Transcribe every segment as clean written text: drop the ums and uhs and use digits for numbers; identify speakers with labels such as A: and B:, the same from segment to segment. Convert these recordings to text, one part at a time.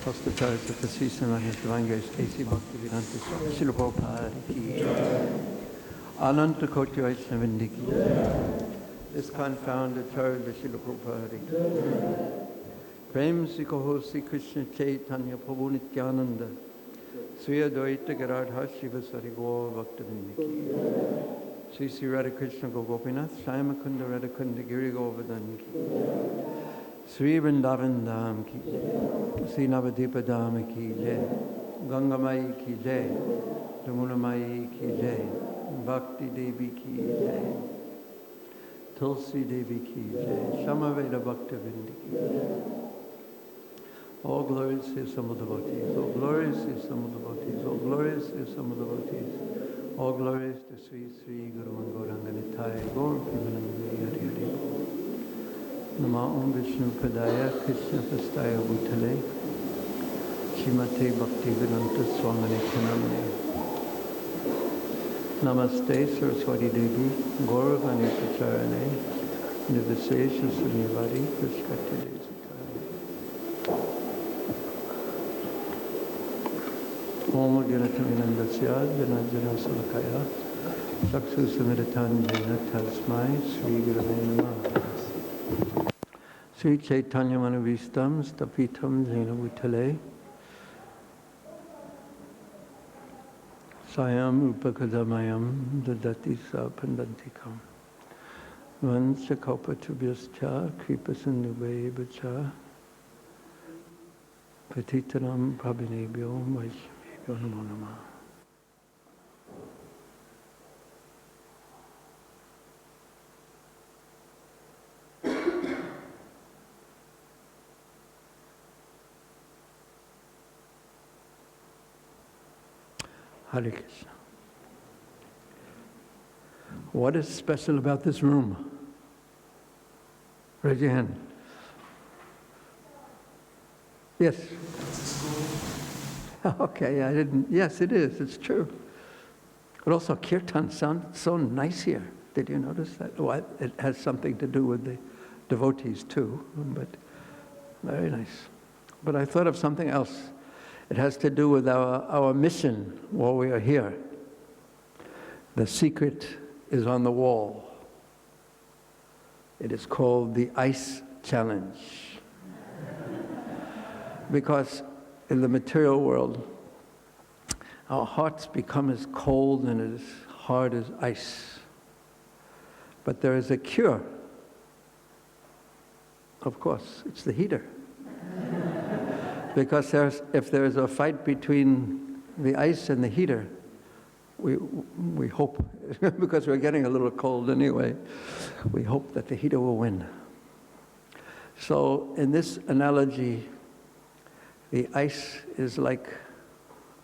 A: Hospitals of the Season on His Divine Grace, A.C. Bhaktivedanta, Srila Prabhupada ki Ananta Koti Vaishnavindi ki ISKCON Founder-Acharya Srila Prabhupada ki Prem Si Kaho Si Krishna Chaitanya Prabhu Nityananda Sri Advaita Gadadhar Shivasari Gaur Bhaktivedanta ki Sri Sri Radha Krishna Gopinath Shyamakunda Kunda Radha Kunda Giri Govardhan ki Sri Vrindavan Dham ki jai, Sri Navadipa Dham ki jai, Ganga Mai ki jai, Jamuna Mai ki jai, Bhakti Devi ki jai, Tulsi Devi ki jai, Shamaveda Bhaktivedanta ki jai. All glories to some of the devotees, all glories to some of the devotees, all glories to some of the devotees, all glories to Sri Sri Guru and Gauranga Nitai, Gaur Pimanandi Hari Hari. Nama Om Vishnu Padaya Krishna Pastaya Bhutale Shrimate Bhaktivedanta Swami Namane Namaste Saraswati Devi Gauravani Pracharane Nivasesha Sunyavari Krishkate Desitare Om Ganataminandasya Janajana Salakaya Chaksu Samiritan Jena Tasmai Sri Gurave Namaha Sri Chaitanya Manavistam Stapitam Jena Bhutale Sayam Upakadamayam Dadati Sa Pandantikam Vancha Kalpatubhyascha Kripasanubhe Bacha Patitanam Prabhinebhyo Vaishnavebhyo Namo Namah. Hare Krishna. What is special about this room? Raise your hand. Yes. Okay, I didn't. Yes, it is. It's true. But also, kirtan sounds so nice here. Did you notice that? Well, it has something to do with the devotees too, but very nice. But I thought of something else. It has to do with our mission while we are here. The secret is on the wall. It is called the Ice Challenge. Because in the material world, our hearts become as cold and as hard as ice. But there is a cure. Of course, it's the heater. Because if there's a fight between the ice and the heater, we hope, because we're getting a little cold anyway, we hope that the heater will win. So in this analogy, the ice is like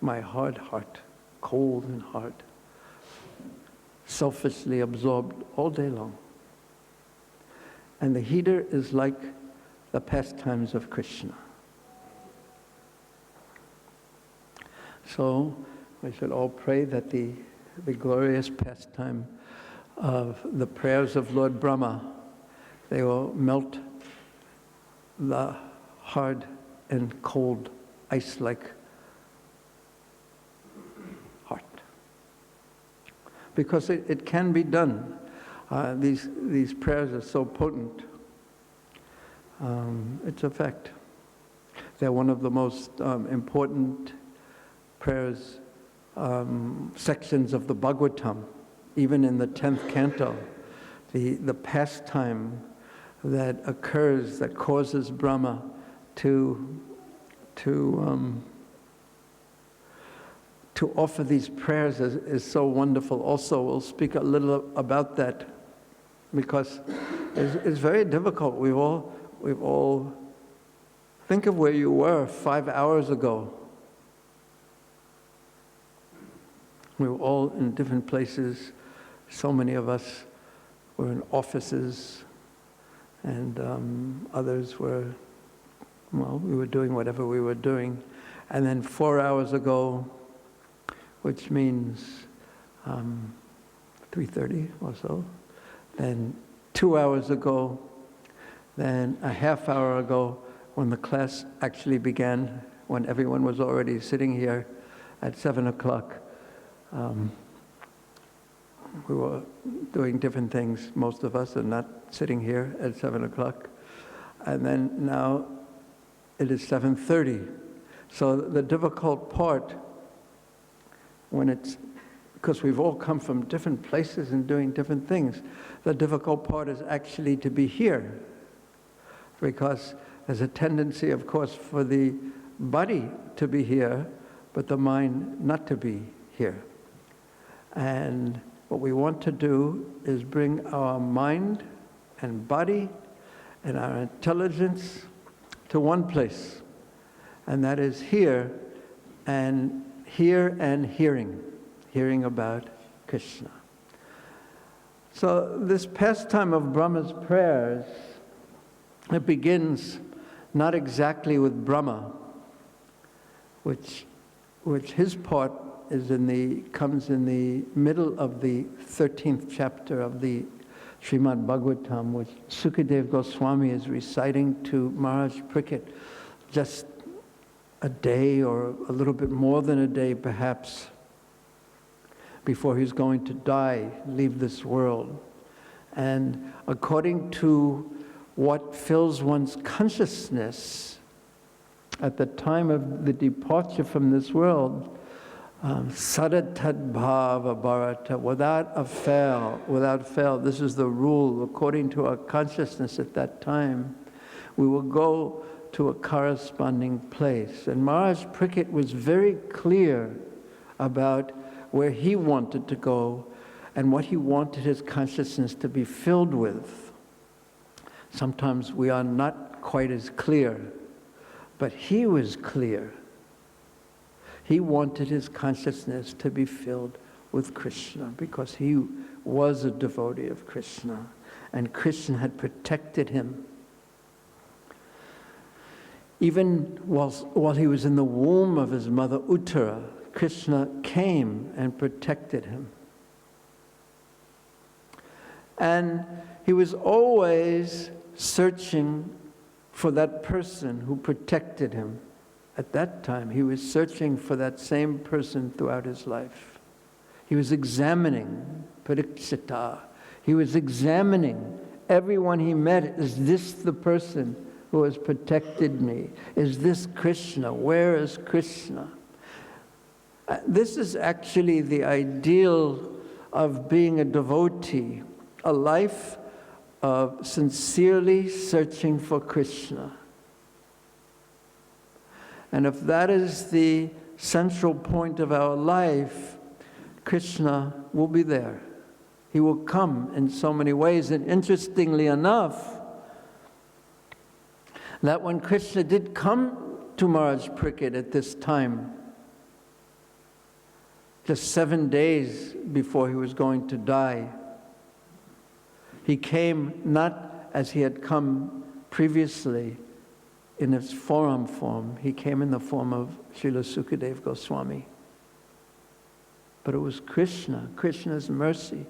A: my hard heart, cold and hard, selfishly absorbed all day long. And the heater is like the pastimes of Krishna. So we should all pray that the glorious pastime of the prayers of Lord Brahma, they will melt the hard and cold ice-like heart. Because it can be done. These prayers are so potent. It's a fact. They're one of the most important prayers, sections of the Bhagavatam, even in the 10th canto, the pastime that occurs, that causes Brahma to offer these prayers is so wonderful. Also, we'll speak a little about that, because it's very difficult. We've all think of where you were 5 hours ago. We were all in different places. So many of us were in offices, and others were, well, we were doing whatever we were doing. And then 4 hours ago, which means 3:30 or so, then 2 hours ago, then a half hour ago, when the class actually began, when everyone was already sitting here at 7 o'clock. We were doing different things, most of us, and not sitting here at 7 o'clock. And then now it is 7:30. So the difficult part, because we've all come from different places and doing different things, the difficult part is actually to be here. Because there's a tendency, of course, for the body to be here, but the mind not to be here. And what we want to do is bring our mind and body and our intelligence to one place. And that is here and hearing about Krishna. So this pastime of Brahma's prayers, it begins not exactly with Brahma, which his part comes in the middle of the 13th chapter of the Srimad Bhagavatam, which Sukadeva Goswami is reciting to Maharaj Parikshit just a day or a little bit more than a day perhaps before he's going to die, leave this world. And according to what fills one's consciousness at the time of the departure from this world, Sadatad Bhava Bharata, without fail, this is the rule. According to our consciousness at that time, we will go to a corresponding place. And Maharaj Parikshit was very clear about where he wanted to go and what he wanted his consciousness to be filled with. Sometimes we are not quite as clear, but he was clear. He wanted his consciousness to be filled with Krishna because he was a devotee of Krishna, and Krishna had protected him. Even while he was in the womb of his mother Uttara, Krishna came and protected him. And he was always searching for that person who protected him. At that time, he was searching for that same person throughout his life. He was examining parikshita. He was examining everyone he met. Is this the person who has protected me? Is this Krishna? Where is Krishna? This is actually the ideal of being a devotee, a life of sincerely searching for Krishna. And if that is the central point of our life, Krishna will be there. He will come in so many ways. And interestingly enough, that when Krishna did come to Maharaj Parikshit at this time, just 7 days before he was going to die, he came not as he had come previously in his form. He came in the form of Srila Sukadeva Goswami. But it was Krishna, Krishna's mercy.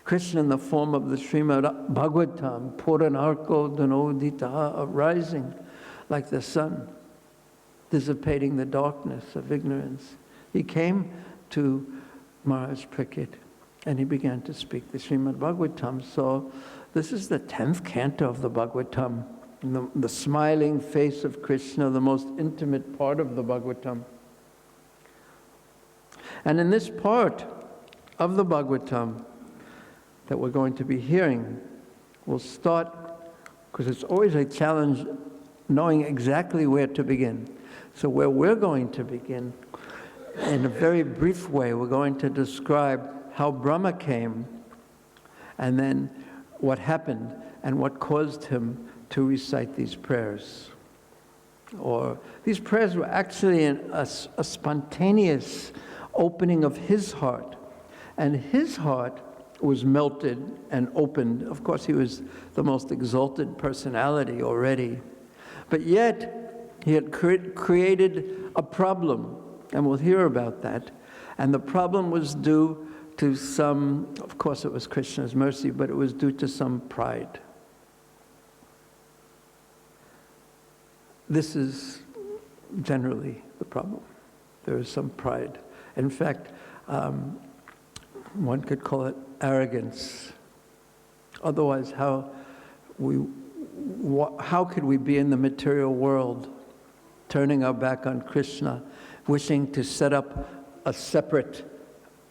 A: Krishna in the form of the Srimad Bhagavatam, Puranarko Dhanodita, arising like the sun, dissipating the darkness of ignorance. He came to Maharaj Parikshit and he began to speak the Srimad Bhagavatam. So this is the 10th canto of the Bhagavatam, the smiling face of Krishna, the most intimate part of the Bhagavatam. And in this part of the Bhagavatam that we're going to be hearing, we'll start, because it's always a challenge knowing exactly where to begin. So where we're going to begin, in a very brief way, we're going to describe how Brahma came, and then what happened, and what caused him to recite these prayers. Or these prayers were actually a spontaneous opening of his heart. And his heart was melted and opened. Of course, he was the most exalted personality already. But yet, he had created a problem, and we'll hear about that. And the problem was due to some, of course it was Krishna's mercy, but it was due to some pride. This is generally the problem. There is some pride. In fact, one could call it arrogance. Otherwise, how could we be in the material world, turning our back on Krishna, wishing to set up a separate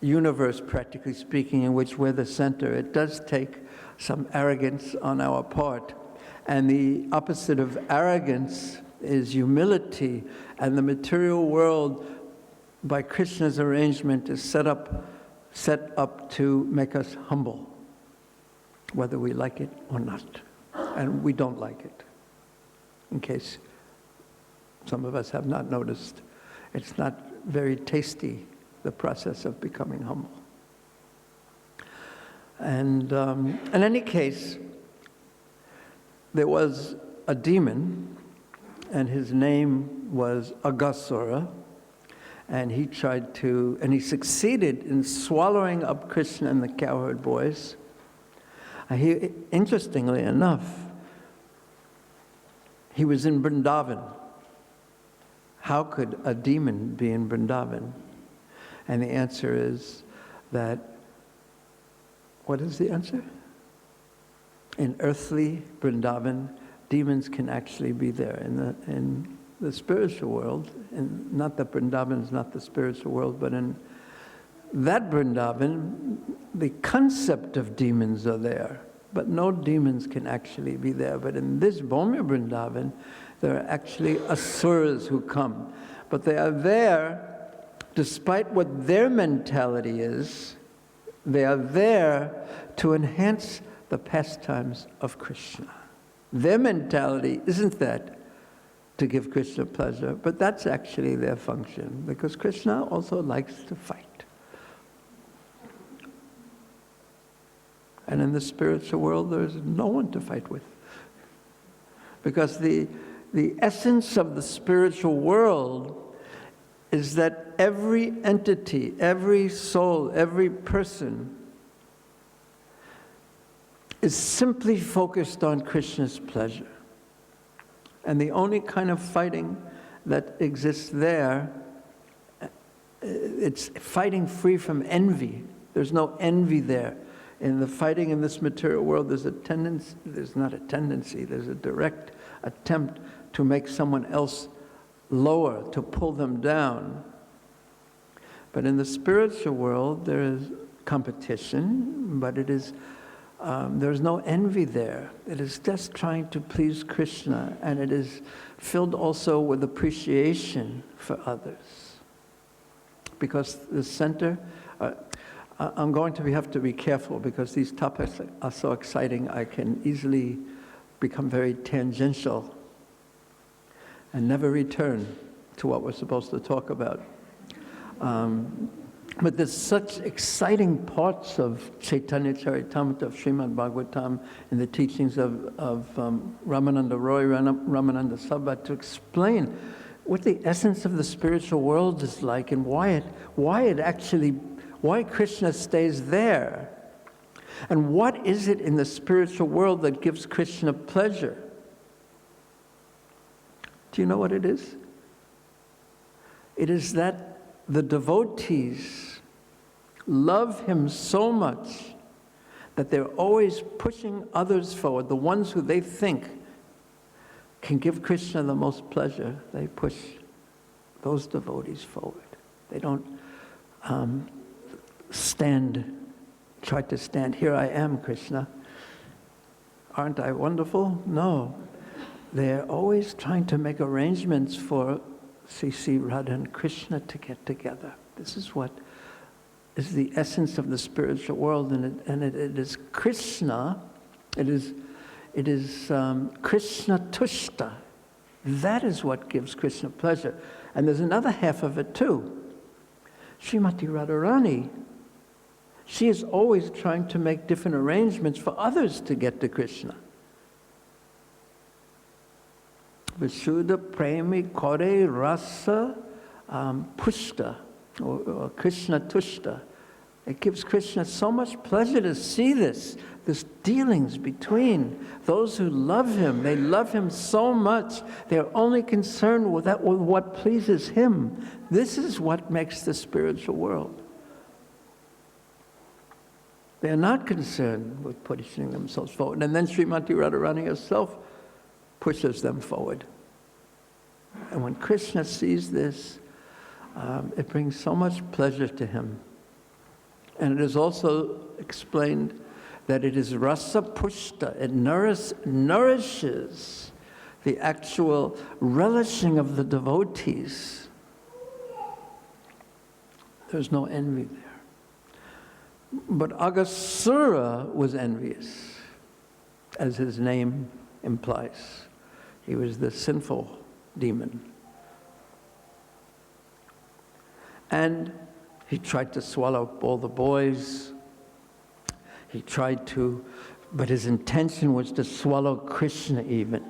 A: universe, practically speaking, in which we're the center? It does take some arrogance on our part. And the opposite of arrogance is humility. And the material world, by Krishna's arrangement, is set up to make us humble, whether we like it or not. And we don't like it. In case some of us have not noticed, it's not very tasty, the process of becoming humble. And in any case, there was a demon, and his name was Aghasura, and he succeeded in swallowing up Krishna and the cowherd boys. Interestingly enough, he was in Vrindavan. How could a demon be in Vrindavan? And the answer is that, what is the answer? In earthly Vrindavan, demons can actually be there. In the spiritual world, and not that Vrindavan is not the spiritual world, but in that Vrindavan, the concept of demons are there, but no demons can actually be there. But in this Bhumya Vrindavan, there are actually asuras who come. But they are there, despite what their mentality is, they are there to enhance the pastimes of Krishna. Their mentality isn't that to give Krishna pleasure, but that's actually their function, because Krishna also likes to fight. And in the spiritual world, there's no one to fight with. Because the essence of the spiritual world is that every entity, every soul, every person is simply focused on Krishna's pleasure. And the only kind of fighting that exists there, it's fighting free from envy. There's no envy there. In the fighting in this material world, there's a direct attempt to make someone else lower, to pull them down. But in the spiritual world, there is competition, but it is there's no envy there. It is just trying to please Krishna, and it is filled also with appreciation for others. Because the center, I'm going to have to be careful, because these topics are so exciting, I can easily become very tangential and never return to what we're supposed to talk about. But there's such exciting parts of Chaitanya Charitamrita, of Srimad Bhagavatam, and the teachings of Ramananda Roy, Ramananda Sabha, to explain what the essence of the spiritual world is like, and why Krishna stays there. And what is it in the spiritual world that gives Krishna pleasure? Do you know what it is? It is that the devotees love him so much that they're always pushing others forward. The ones who they think can give Krishna the most pleasure, they push those devotees forward. They don't try to stand, here I am, Krishna. Aren't I wonderful? No. They're always trying to make arrangements for Sri Radha and Krishna to get together. This is what is the essence of the spiritual world, and it is Krishna. It is Krishna Tushta. That is what gives Krishna pleasure. And there's another half of it too. Srimati Radharani, she is always trying to make different arrangements for others to get to Krishna. Visuddha Premi Kore Rasa Pushta, or Krishna Tushta. It gives Krishna so much pleasure to see this dealings between those who love him. They love him so much. They're only concerned with what pleases him. This is what makes the spiritual world. They're not concerned with pushing themselves forward. And then Srimati Radharani herself pushes them forward. And when Krishna sees this, it brings so much pleasure to him. And it is also explained that it is rasa pushta. It nourishes the actual relishing of the devotees. There's no envy there. But Aghasura was envious, as his name implies. He was the sinful demon. And he tried to swallow all the boys. He tried to, but his intention was to swallow Krishna even.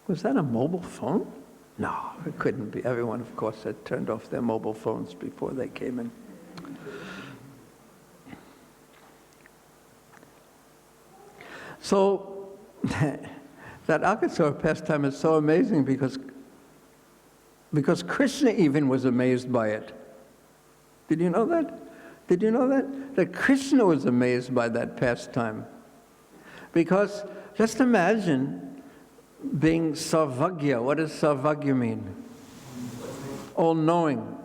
A: Was that a mobile phone? No, it couldn't be. Everyone, of course, had turned off their mobile phones before they came in. So, that Aghasura pastime is so amazing because Krishna even was amazed by it. Did you know that? Did you know that? That Krishna was amazed by that pastime. Because just imagine being sarvagya. What does sarvagya mean? All-knowing.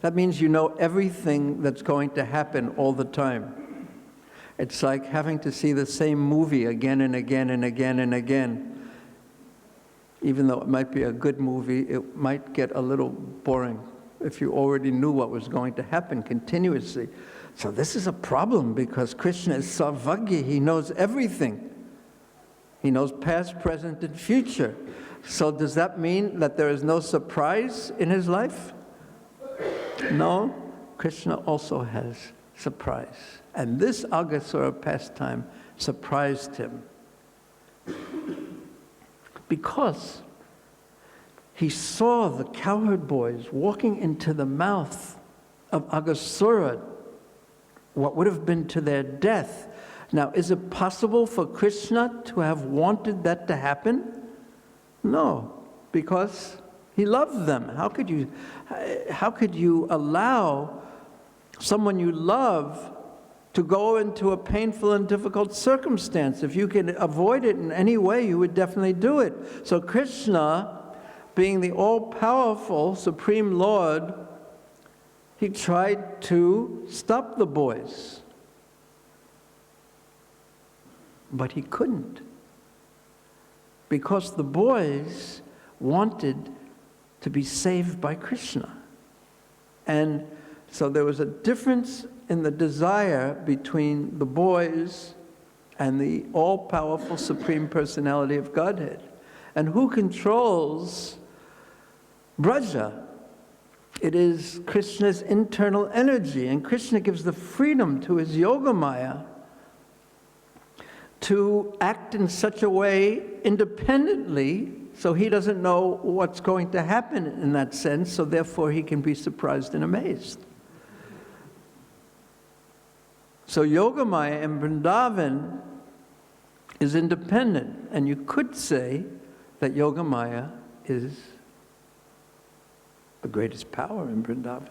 A: That means you know everything that's going to happen all the time. It's like having to see the same movie again and again and again and again. Even though it might be a good movie, it might get a little boring if you already knew what was going to happen continuously. So this is a problem because Krishna is sarvagya. He knows everything. He knows past, present, and future. So does that mean that there is no surprise in his life? No, Krishna also has surprise. And this Aghasura pastime surprised him. Because he saw the cowherd boys walking into the mouth of Aghasura, what would have been to their death. Now, is it possible for Krishna to have wanted that to happen? No, because he loved them. How could you allow someone you love to go into a painful and difficult circumstance? If you can avoid it in any way, you would definitely do it. So Krishna, being the all-powerful Supreme Lord, he tried to stop the boys. But he couldn't. Because the boys wanted to be saved by Krishna. And so there was a difference in the desire between the boys and the all-powerful Supreme Personality of Godhead. And who controls Braja? It is Krishna's internal energy, and Krishna gives the freedom to his Yogamaya to act in such a way independently, so he doesn't know what's going to happen in that sense, so therefore he can be surprised and amazed. So Yogamaya in Vrindavan is independent, and you could say that Yogamaya is the greatest power in Vrindavan.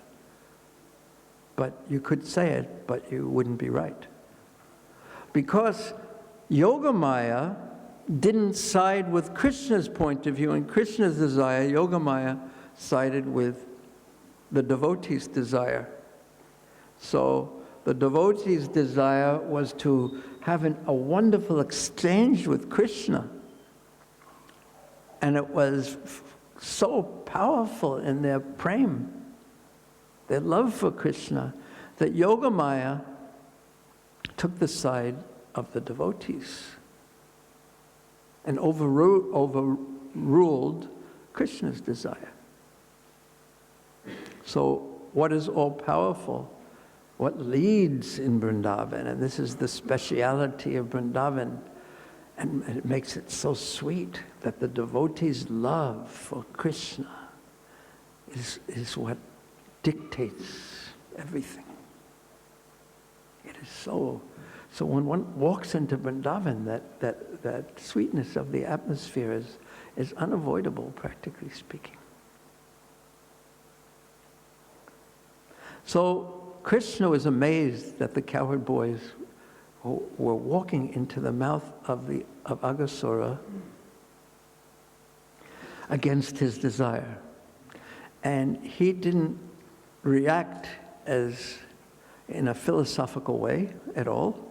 A: But you could say it, but you wouldn't be right. Because Yogamaya didn't side with Krishna's point of view and Krishna's desire. Yogamaya sided with the devotee's desire. So the devotee's desire was to have a wonderful exchange with Krishna. And it was so powerful in their prema, their love for Krishna, that Yogamaya took the side of the devotees and overruled Krishna's desire. So what is all-powerful? What leads in Vrindavan? And this is the speciality of Vrindavan. And it makes it so sweet that the devotees' love for Krishna is what dictates everything. It is so when one walks into Vrindavan, that sweetness of the atmosphere is unavoidable, practically speaking. So Krishna was amazed that the cowherd boys who were walking into the mouth of Aghasura against his desire. And he didn't react as in a philosophical way at all.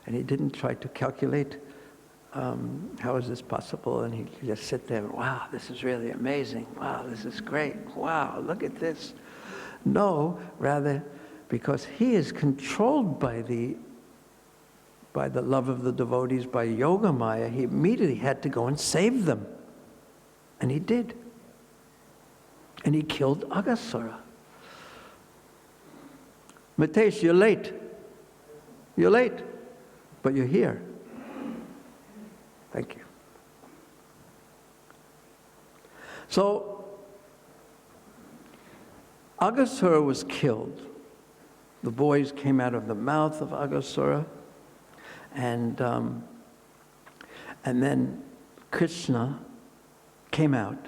A: And he didn't try to calculate how is this possible, and he just sit there and, wow, this is really amazing. Wow, this is great. Wow, look at this. No, rather, because he is controlled by the love of the devotees, by Yoga Maya, he immediately had to go and save them. And he did. And he killed Aghasura. Matesh, you're late. You're late, but you're here. Thank you. So, Aghasura was killed. The boys came out of the mouth of Aghasura, and then Krishna came out.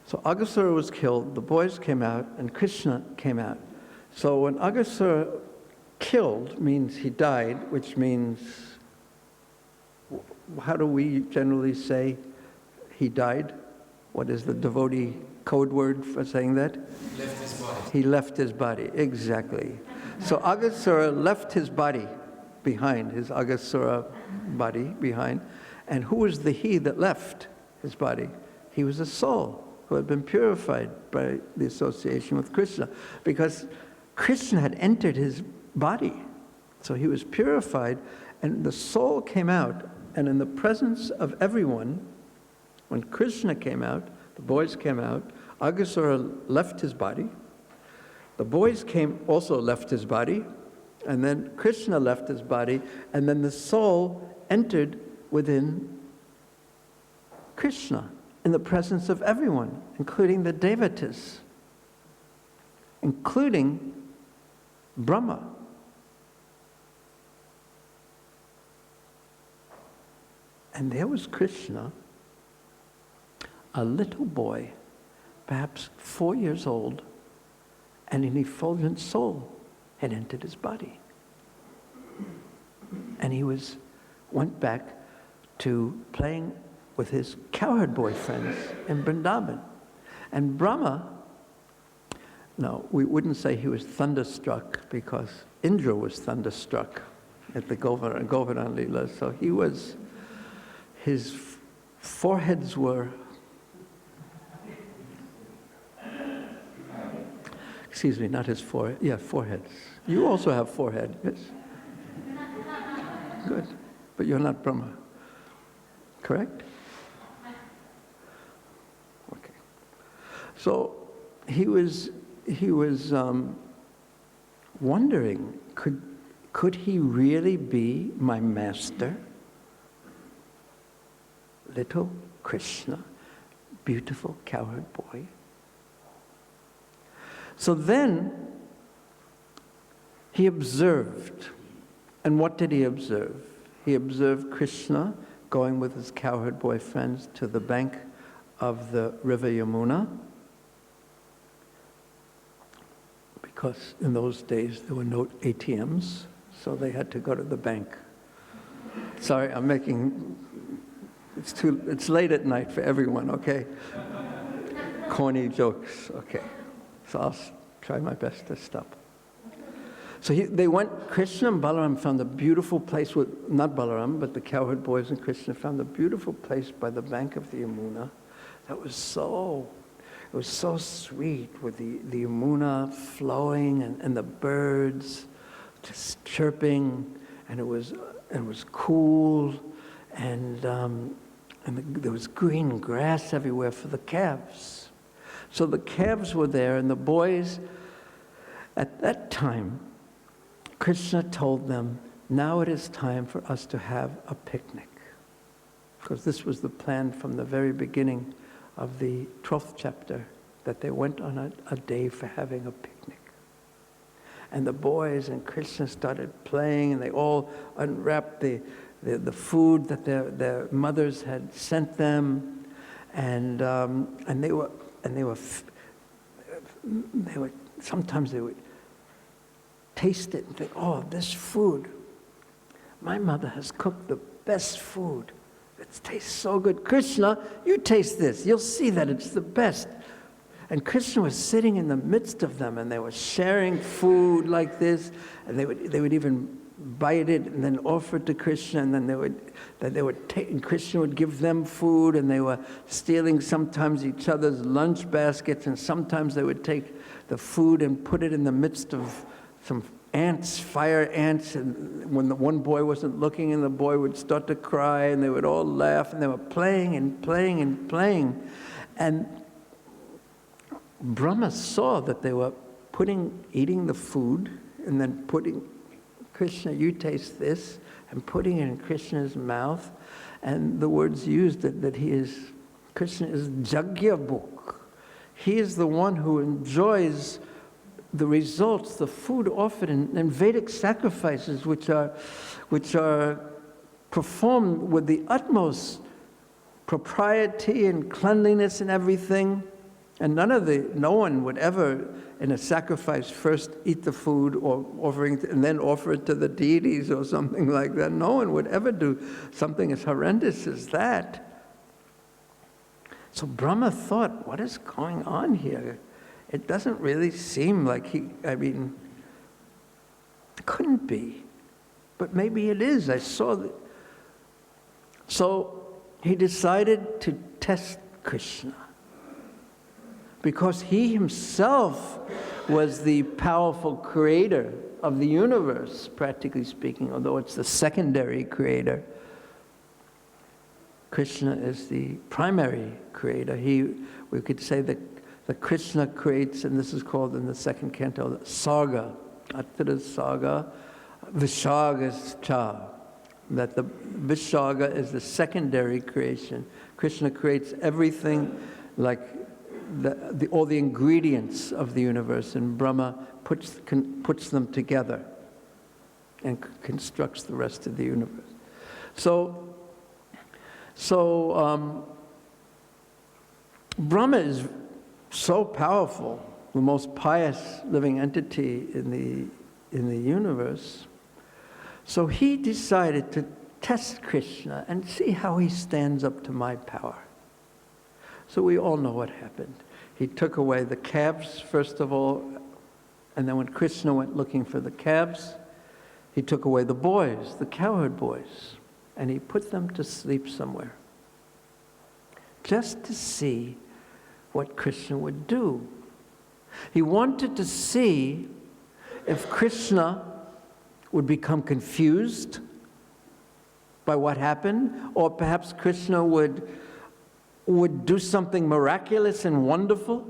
A: So Aghasura was killed, the boys came out, and Krishna came out. So when Aghasura killed means he died, which means, how do we generally say he died? What is the devotee code word for saying that?
B: He left his body.
A: He left his body, exactly. So Aghasura left his body behind, his Aghasura body behind. And who was the he that left his body? He was a soul who had been purified by the association with Krishna, because Krishna had entered his body. So he was purified, and the soul came out, and in the presence of everyone, when Krishna came out, the boys came out, Aghasura left his body, the boys also left his body, and then Krishna left his body, and then the soul entered within Krishna in the presence of everyone, including the devatas, including Brahma. And there was Krishna, a little boy, perhaps 4 years old, and an effulgent soul had entered his body. And he went back to playing with his cowherd boy friends in Vrindavan. And Brahma, no, we wouldn't say he was thunderstruck, because Indra was thunderstruck at the Govardhan Lila. So his foreheads were, excuse me, not his forehead, yeah, foreheads. You also have forehead, yes? Good, but you're not Brahma, correct? Okay. So he was wondering, could he really be my master? Little Krishna, beautiful cowherd boy. So then he observed. And what did he observe? He observed Krishna going with his cowherd boy friends to the bank of the river Yamuna, because in those days there were no ATMs, so they had to go to the bank. Sorry, I'm making, it's late at night for everyone, okay? Corny jokes, okay. So I'll try my best to stop. So they went, Krishna and Balaram found a beautiful place not Balaram, but the cowherd boys and Krishna found a beautiful place by the bank of the Yamuna. It was so sweet, with the Yamuna flowing and the birds just chirping, and it was cool, and there was green grass everywhere for the calves. So the calves were there, and the boys, at that time, Krishna told them, now it is time for us to have a picnic. Because this was the plan from the very beginning of the 12th chapter that they went on a day for having a picnic. And the boys and Krishna started playing, and they all unwrapped the food that their mothers had sent them, and they were sometimes they would taste it and think, oh, this food, my mother has cooked the best food. It tastes so good. Krishna, you taste this. You'll see that it's the best. And Krishna was sitting in the midst of them, and they were sharing food like this, and they would even bite it and then offer it to Krishna, and then they would take, and Krishna would give them food, and they were stealing sometimes each other's lunch baskets, and sometimes they would take the food and put it in the midst of some ants, fire ants, and when the one boy wasn't looking, and the boy would start to cry, and they would all laugh, and they were playing and playing and playing. And Brahma saw that they were eating the food, and then putting, Krishna, you taste this, and putting it in Krishna's mouth. And the words used that Krishna is Jagyabhuk. He is the one who enjoys the results, the food offered in Vedic sacrifices, which are performed with the utmost propriety and cleanliness and everything. And no one would ever, in a sacrifice, first eat the food or and then offer it to the deities or something like that. No one would ever do something as horrendous as that. So Brahma thought, what is going on here? It doesn't really seem like it couldn't be. But maybe it is. I saw that. So he decided to test Krishna, because he himself was the powerful creator of the universe, practically speaking, although it's the secondary creator. Krishna is the primary creator. We could say that Krishna creates, and this is called in the second canto, the Saga, Attara Saga, Vishagascha, that the Vishaga is the secondary creation. Krishna creates everything, like all the ingredients of the universe, and Brahma puts them together and constructs the rest of the universe. So Brahma is so powerful, the most pious living entity in the universe. So he decided to test Krishna and see how he stands up to my power. So we all know what happened. He took away the calves, first of all, and then when Krishna went looking for the calves, he took away the boys, the cowherd boys, and he put them to sleep somewhere, just to see what Krishna would do. He wanted to see if Krishna would become confused by what happened, or perhaps Krishna would do something miraculous and wonderful.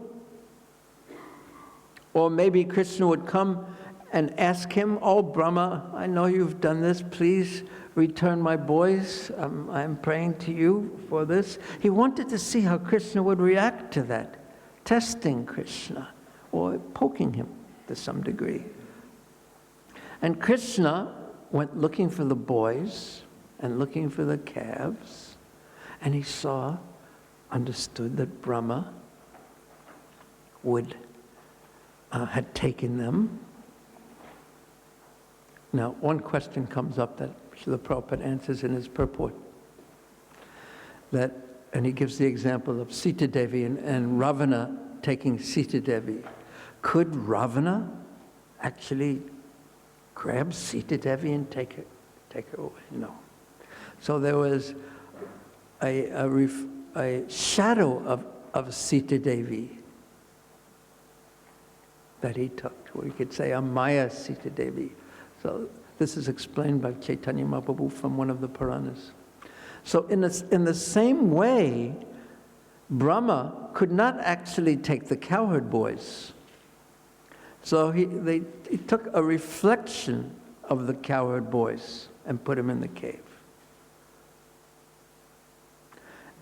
A: Or maybe Krishna would come and ask him, oh, Brahma, I know you've done this, please return my boys. I'm praying to you for this. He wanted to see how Krishna would react to that, testing Krishna, or poking him to some degree. And Krishna went looking for the boys and looking for the calves, and he understood that Brahma had taken them. Now, one question comes up that Srila Prabhupada answers in his purport, and he gives the example of Sita Devi and Ravana taking Sita Devi. Could Ravana actually grab Sita Devi and take her away? No. So there was a shadow of Sita Devi that he took. We could say a Maya Sita Devi. So this is explained by Chaitanya Mahaprabhu from one of the Puranas. So in the same way, Brahma could not actually take the cowherd boys. So he took a reflection of the cowherd boys and put him in the cave.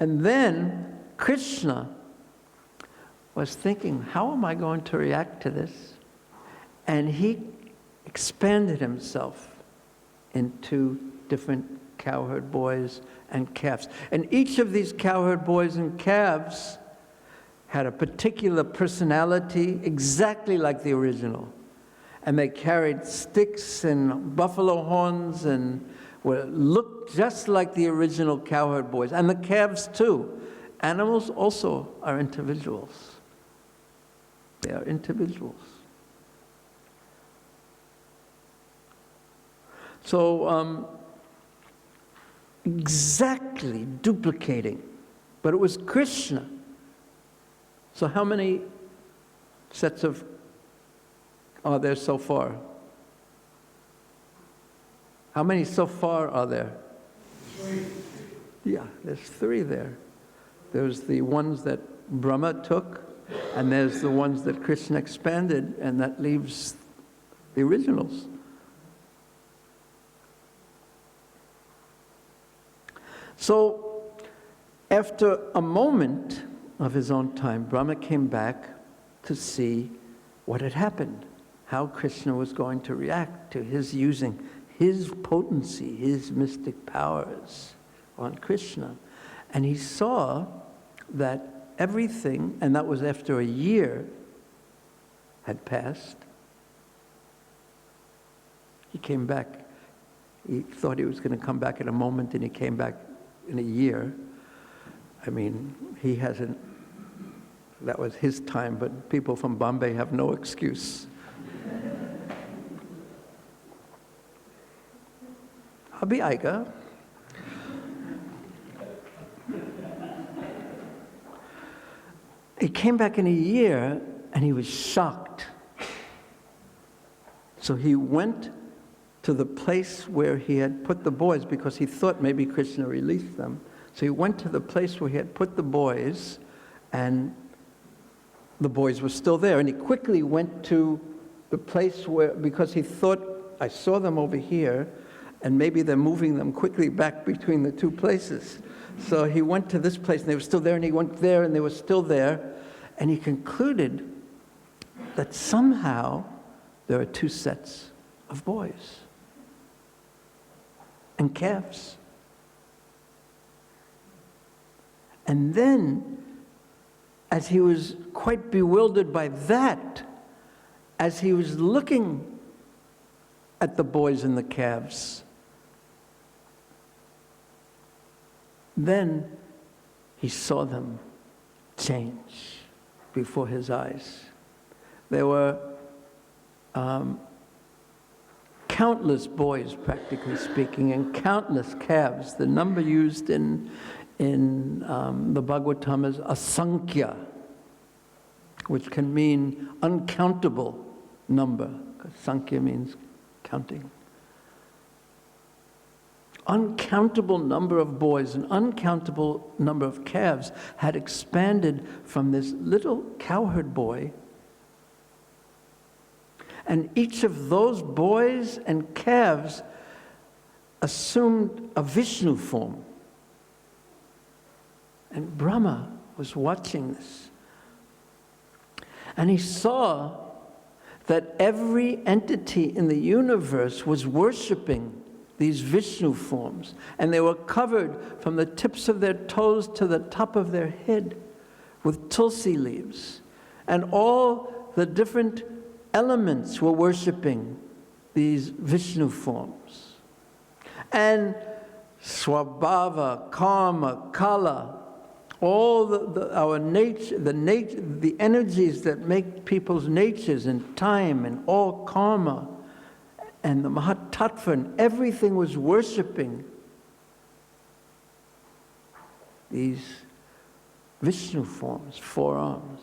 A: And then Krishna, was thinking, how am I going to react to this? And he expanded himself into different cowherd boys and calves. And each of these cowherd boys and calves had a particular personality exactly like the original. And they carried sticks and buffalo horns and looked just like the original cowherd boys. And the calves too. Animals also are individuals. They are individuals. So, exactly duplicating. But it was Krishna. So how many sets are there so far? How many so far are there?
B: 3.
A: Yeah, there's 3 there. There's the ones that Brahma took, and there's the ones that Krishna expanded, and that leaves the originals. So, after a moment of his own time, Brahma came back to see what had happened, how Krishna was going to react to his using his potency, his mystic powers on Krishna. And he saw that everything, and that was after a year had passed, he came back. He thought he was going to come back in a moment, and he came back in a year. I mean, he hasn't, that was his time, but people from Bombay have no excuse. Abhi aayega. He came back in a year, and he was shocked. So he went to the place where he had put the boys, because he thought maybe Krishna released them. So he went to the place where he had put the boys, and the boys were still there. And he quickly went to the place where, because he thought, I saw them over here, and maybe they're moving them quickly back between the 2 places. So he went to this place, and they were still there, and he went there, and they were still there. And he concluded that somehow there are 2 sets of boys and calves. And then, as he was quite bewildered by that, as he was looking at the boys and the calves, then he saw them change before his eyes. There were countless boys, practically speaking, and countless calves. The number used in the Bhagavatam is asankhya, which can mean uncountable number. Sankhya means counting. Uncountable number of boys, an uncountable number of calves had expanded from this little cowherd boy. And each of those boys and calves assumed a Vishnu form. And Brahma was watching this. And he saw that every entity in the universe was worshiping these Vishnu forms. And they were covered from the tips of their toes to the top of their head with tulsi leaves. And all the different elements were worshiping these Vishnu forms. And Swabhava, Karma, Kala, all our nature, the energies that make people's natures, and time, and all karma, and the Mahatattva, and everything was worshiping these Vishnu forms, 4 arms.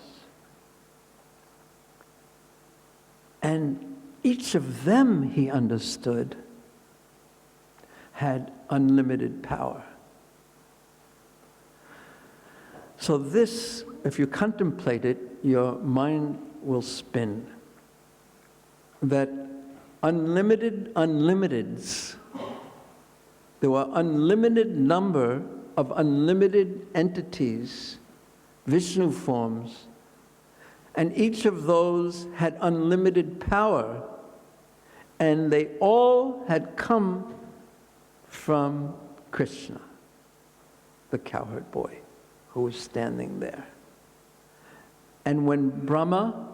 A: And each of them, he understood, had unlimited power. So this, if you contemplate it, your mind will spin. That unlimited unlimiteds, there were unlimited number of unlimited entities, Vishnu forms, And each of those had unlimited power, and they all had come from Krishna, the cowherd boy who was standing there. And when Brahma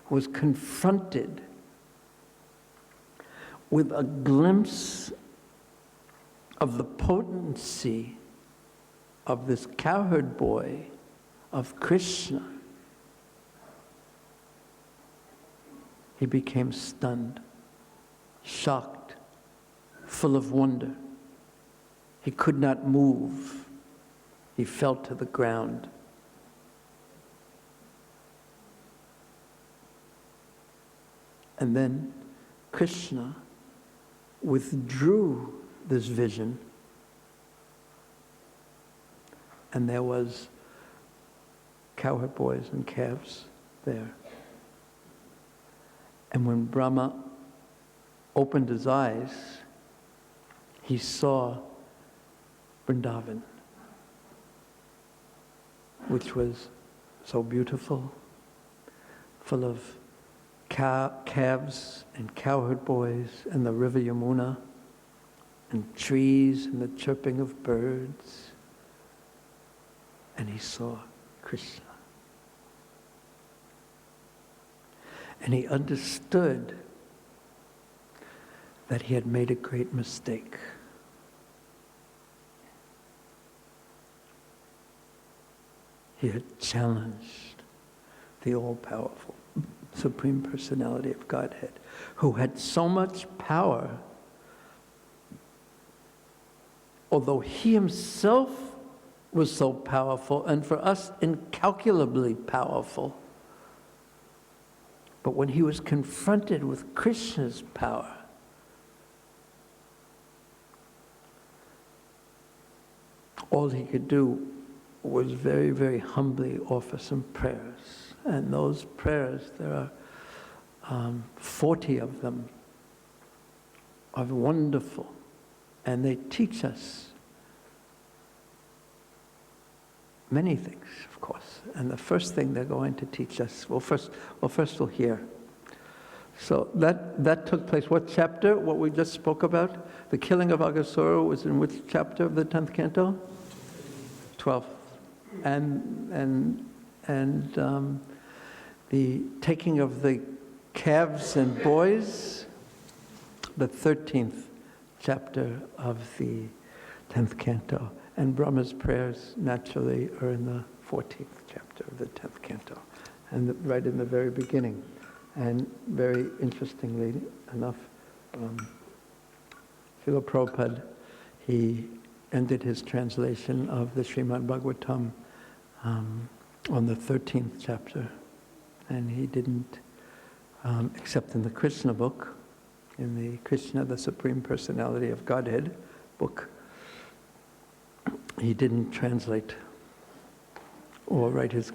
A: was confronted with a glimpse of the potency of this cowherd boy, of Krishna, he became stunned, shocked, full of wonder. He could not move. He fell to the ground. And then Krishna withdrew this vision, and there was cowherd boys and calves there. And when Brahma opened his eyes, he saw Vrindavan, which was so beautiful, full of calves and cowherd boys and the river Yamuna and trees and the chirping of birds. And he saw Krishna. And he understood that he had made a great mistake. He had challenged the all-powerful Supreme Personality of Godhead, who had so much power, although he himself was so powerful, and for us incalculably powerful. But when he was confronted with Krishna's power, all he could do was very, very humbly offer some prayers. And those prayers, there are 40 of them, are wonderful. And they teach us many things, of course. And the first thing they're going to teach us, first we'll hear. So that took place. What chapter? What we just spoke about? The killing of Aghasura was in which chapter of the 10th canto? 12th. And the taking of the calves and boys, the 13th chapter of the 10th canto. And Brahma's prayers, naturally, are in the 14th chapter of the 10th canto, and right in the very beginning. And very interestingly enough, Srila Prabhupada, he ended his translation of the Srimad Bhagavatam on the 13th chapter. And he didn't, except in the Krishna book, in the Krishna, the Supreme Personality of Godhead book, he didn't translate or write his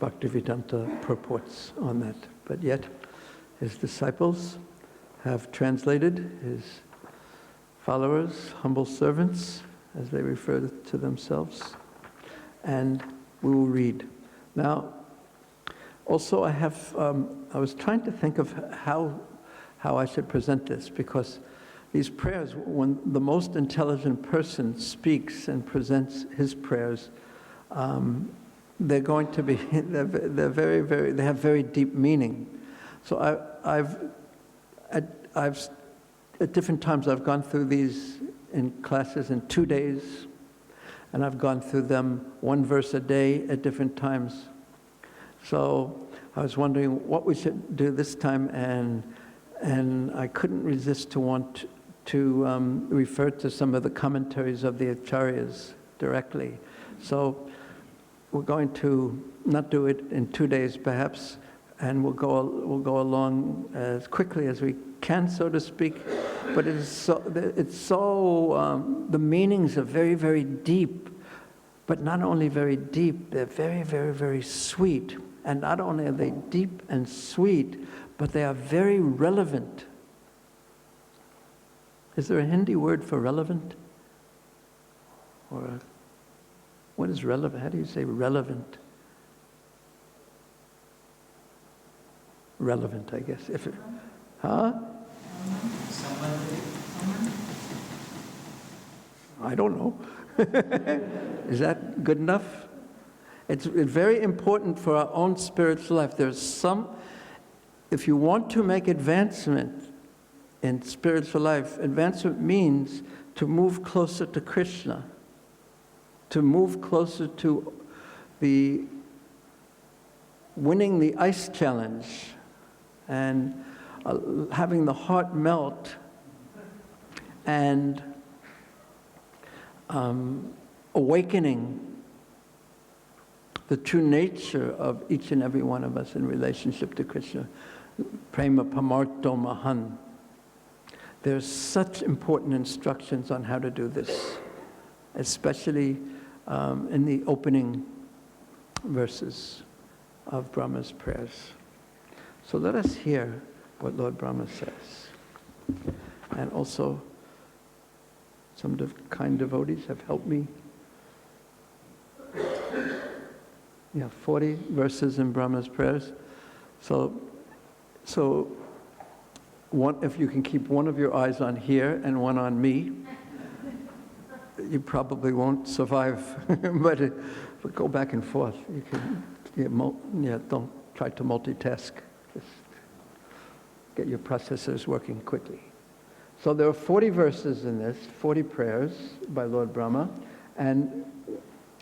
A: Bhaktivedanta purports on that. But yet, his disciples have translated, his followers, humble servants, as they refer to themselves, and we will read. Now, also I was trying to think of how I should present this, because these prayers, when the most intelligent person speaks and presents his prayers, they're going to be, they're very, very, they have very deep meaning. So I've at different times I've gone through these in classes in 2 days, and I've gone through them one verse a day at different times. So I was wondering what we should do this time, and I couldn't resist to want to refer to some of the commentaries of the Acharyas directly. So we're going to not do it in 2 days perhaps, and we'll go along as quickly as we can, so to speak. But it's so the meanings are very, very deep, but not only very deep, they're very, very, very sweet. And not only are they deep and sweet, but they are very relevant. Is there a Hindi word for relevant? Or what is relevant? How do you say relevant? relevant, I guess. If it, huh? I don't know. Is that good enough? It's very important for our own spiritual life. There's some, if you want to make advancement in spiritual life, advancement means to move closer to Krishna, to move closer to the winning the ice challenge and having the heart melt and awakening the true nature of each and every one of us in relationship to Krishna. Prema pamarto mahan. There's such important instructions on how to do this, especially in the opening verses of Brahma's prayers. So let us hear what Lord Brahma says. And also, some kind devotees have helped me. Yeah, 40 verses in Brahma's prayers. So if you can keep one of your eyes on here and one on me, you probably won't survive. but go back and forth. You can, don't try to multitask. Just get your processors working quickly. So there are 40 verses in this, 40 prayers by Lord Brahma, and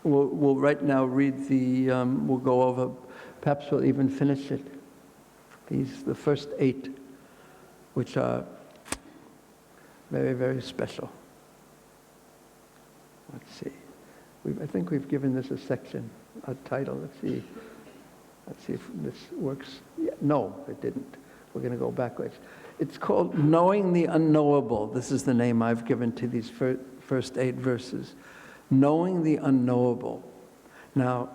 A: we'll right now read we'll go over, perhaps we'll even finish it. The first 8, which are very, very special. Let's see. I think we've given this a section, a title. Let's see if this works. Yeah, no, it didn't. We're going to go backwards. It's called Knowing the Unknowable. This is the name I've given to these first 8 verses. Knowing the unknowable. Now,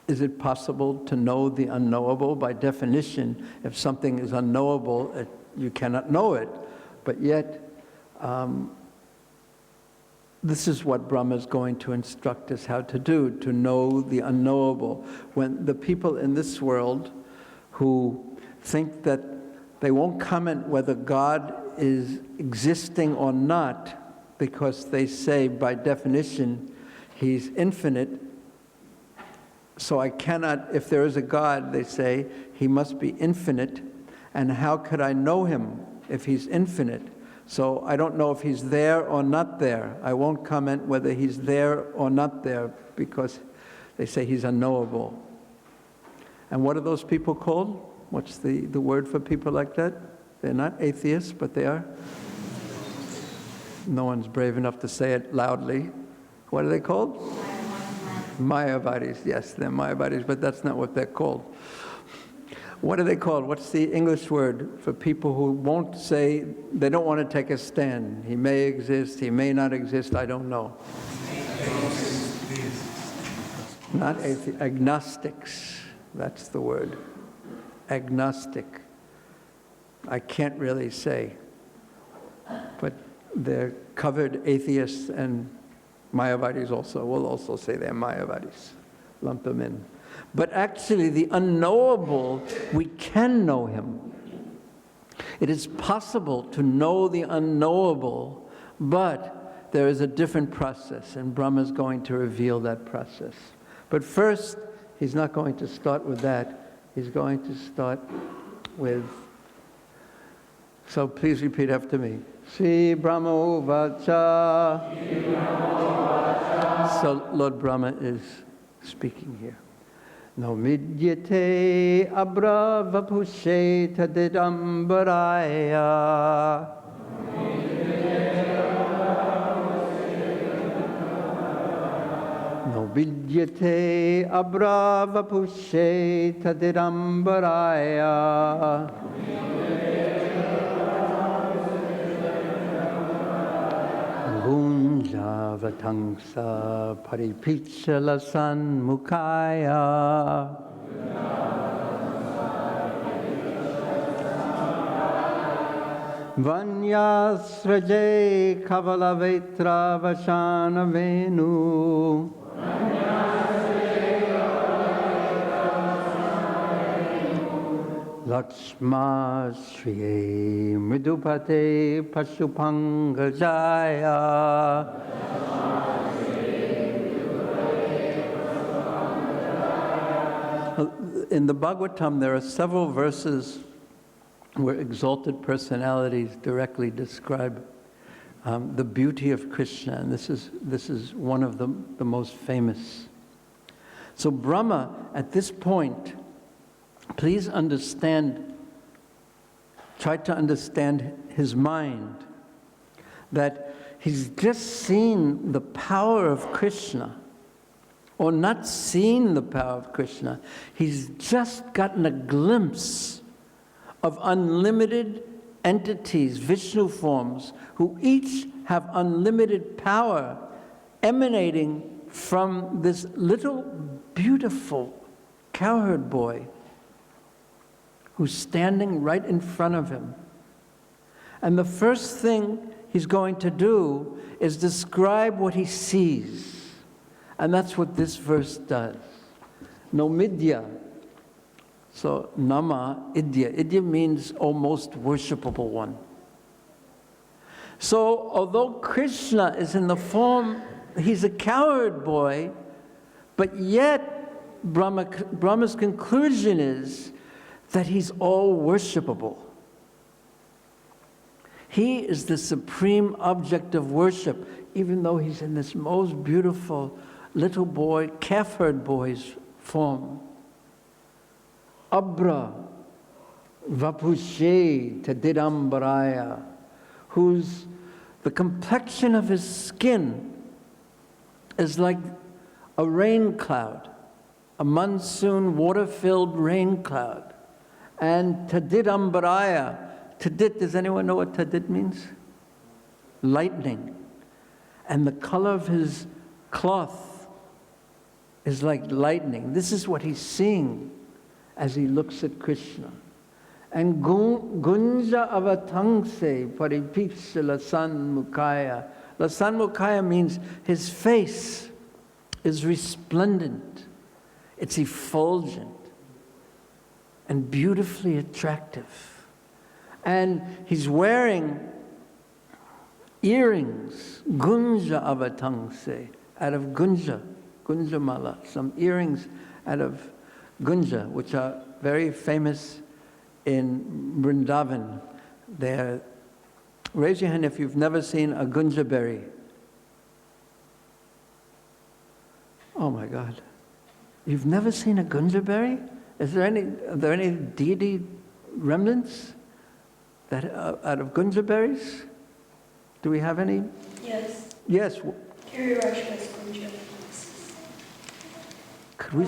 A: is it possible to know the unknowable? By definition, if something is unknowable, you cannot know it. But yet, this is what Brahma is going to instruct us how to do, to know the unknowable. When the people in this world who think that they won't comment whether God is existing or not, because they say, by definition, He's infinite. So I cannot, if there is a God, they say, He must be infinite. And how could I know Him if He's infinite? So I don't know if He's there or not there. I won't comment whether He's there or not there, because they say He's unknowable. And what are those people called? What's the word for people like that? They're not atheists, but they are. No one's brave enough to say it loudly. What are they called? Mayavadis. Yes, they're Mayavadis, but that's not what they're called. What are they called? What's the English word for people who won't say, they don't want to take a stand? He may exist, He may not exist, I don't know. Not atheists, agnostics. That's the word. Agnostic. I can't really say. But they're covered atheists, and Mayavadis also. We'll also say they're Mayavadis. Lump them in. But actually, the unknowable, we can know Him. It is possible to know the unknowable, but there is a different process, and Brahma is going to reveal that process. But first, he's not going to start with that. He's going to start with, so please repeat after me. Sri Brahma Uvacha. So Lord Brahma is speaking here. No midyate abra vapushe tadidambaraya. No vidyate abra vapushe tadidambaraya. Gunjavatangsa paripichala mukaya. Vanyasraje kavalavetra vashana venu. Lakshma Shriye Mridupate Pasupangajaya. In the Bhagavatam, there are several verses where exalted personalities directly describe the beauty of Krishna, and this is one of the most famous. So Brahma, at this point, please understand, try to understand his mind, that he's just seen the power of Krishna, or not seen the power of Krishna. He's just gotten a glimpse of unlimited entities, Vishnu forms, who each have unlimited power emanating from this little beautiful cowherd boy who's standing right in front of him. And the first thing he's going to do is describe what he sees. And that's what this verse does. Nomidya. So, Nama Idya. Idya means, O most worshipable one. So, although Krishna is in the form, he's a cowherd boy, but yet Brahma's conclusion is that he's all worshipable. He is the supreme object of worship, even though he's in this most beautiful little boy, calf-herd boy's form. Abra Vapushe Tadidambaraya, whose the complexion of his skin is like a rain cloud, a monsoon water-filled rain cloud. And Tadidambaraya, Tadit, does anyone know what Tadit means? Lightning. And the color of his cloth is like lightning. This is what he's seeing as he looks at Krishna. And Gunja Avatangse Paripiksha Lasan Mukaya. Lasan Mukaya means his face is resplendent. It's effulgent and beautifully attractive. And he's wearing earrings, Gunja Avatangse, out of Gunja Mala, some earrings out of Gunja, which are very famous in Vrindavan. Raise your hand if you've never seen a Gunja berry. Oh my God. You've never seen a Gunja berry? Are there any deity remnants that out of Gunja berries? Do we have any?
B: Yes.
A: Yes.
B: Giriraj has Gunja.
A: Could we?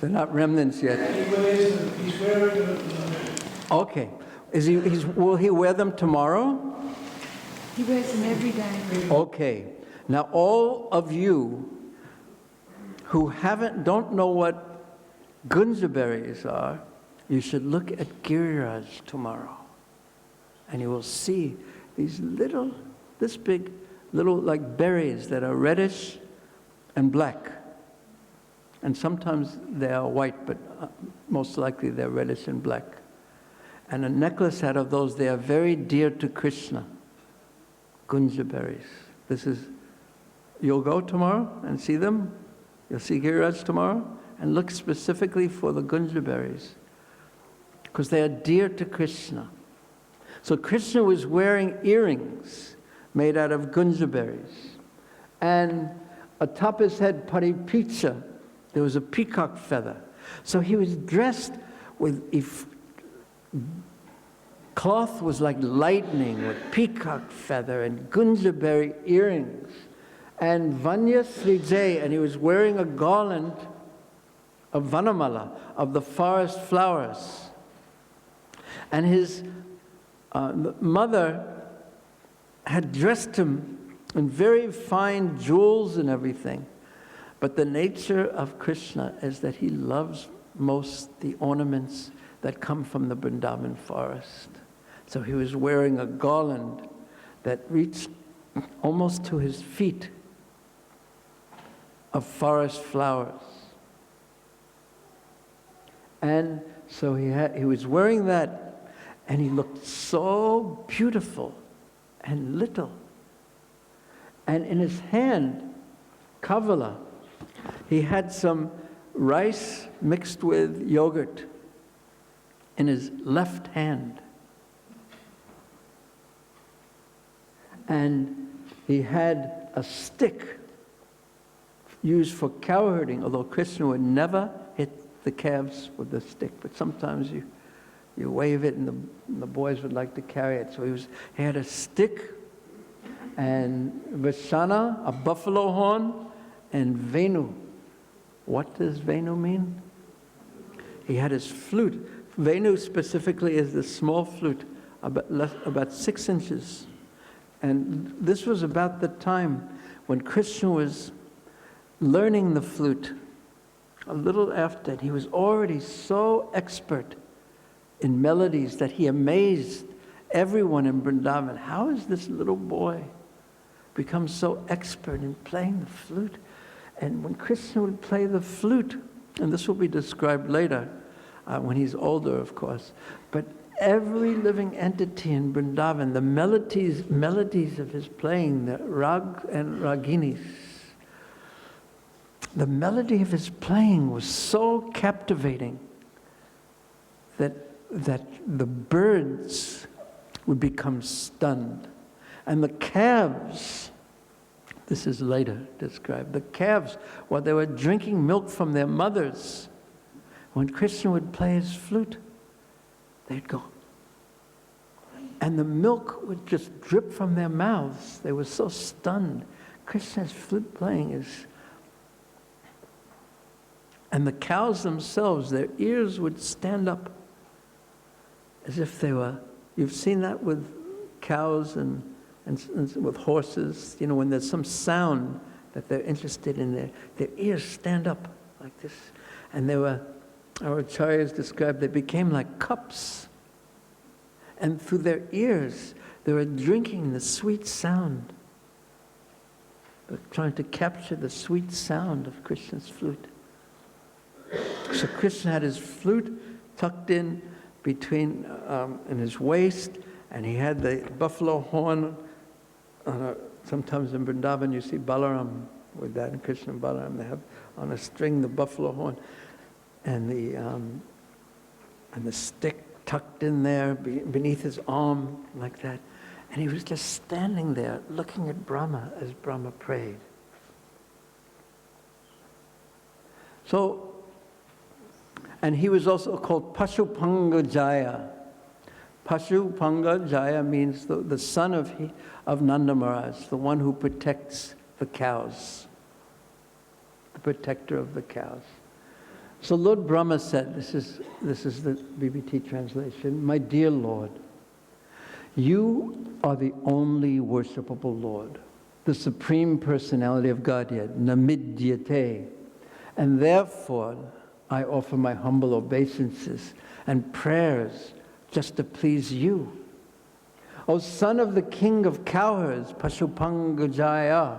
A: They're not remnants yet.
C: He's wearing them.
A: Okay. Will he wear them tomorrow?
D: He wears them every day.
A: Okay. Now all of you who don't know what Gunja berries are, you should look at Giriraj tomorrow. And you will see these this big, little like berries that are reddish and black. And sometimes they are white, but most likely they're reddish and black. And a necklace out of those, they are very dear to Krishna. Gunja berries. You'll go tomorrow and see them. You'll see Giriraj tomorrow and look specifically for the Gunja berries, because they are dear to Krishna. So Krishna was wearing earrings made out of Gunja berries. And atop his head, Paripicha, there was a peacock feather. So he was dressed with cloth was like lightning with peacock feather and Gunja berry earrings. And Vanya Srijay, and he was wearing a garland of Vanamala, of the forest flowers. And his mother had dressed him in very fine jewels and everything. But the nature of Krishna is that he loves most the ornaments that come from the Vrindavan forest. So he was wearing a garland that reached almost to his feet of forest flowers. And so he was wearing that, and he looked so beautiful and little. And in his hand, kavala, he had some rice mixed with yogurt in his left hand. And he had a stick used for cow herding, although Krishna would never hit the calves with the stick, but sometimes you wave it and the boys would like to carry it. So he had a stick and Vishana, a buffalo horn, and Venu. What does Venu mean? He had his flute. Venu specifically is the small flute, about 6 inches. And this was about the time when Krishna was learning the flute. A little after, he was already so expert in melodies that he amazed everyone in Vrindavan. How has this little boy become so expert in playing the flute? And when Krishna would play the flute, and this will be described later, when he's older, of course, but every living entity in Vrindavan, the melodies of his playing, the rag and raginis, the melody of his playing was so captivating that the birds would become stunned. And the calves, this is later described, the calves, while they were drinking milk from their mothers, when Krishna would play his flute, they'd go. And the milk would just drip from their mouths. They were so stunned. Krishna's flute playing is... And the cows themselves, their ears would stand up as if they were... You've seen that with cows and with horses, you know, when there's some sound that they're interested in, their ears stand up like this. And our acharyas described, they became like cups. And through their ears, they were drinking the sweet sound. They're trying to capture the sweet sound of Krishna's flute. So Krishna had his flute tucked in between in his waist, and he had the buffalo horn. Sometimes in Vrindavan you see Balaram with that, and Krishna and Balaram, they have on a string the buffalo horn, and the stick tucked in there beneath his arm like that. And he was just standing there looking at Brahma as Brahma prayed. So, and he was also called Pashupanga Jaya. Pashupanga Jaya means the son of Nanda Maharaj, the one who protects the cows, the protector of the cows. So Lord Brahma said, this is the BBT translation, "My dear Lord, you are the only worshipable Lord, the Supreme Personality of Godhead, Namidyate, and therefore I offer my humble obeisances and prayers just to please you. O son of the king of cowherds, Pashupanga Jaya,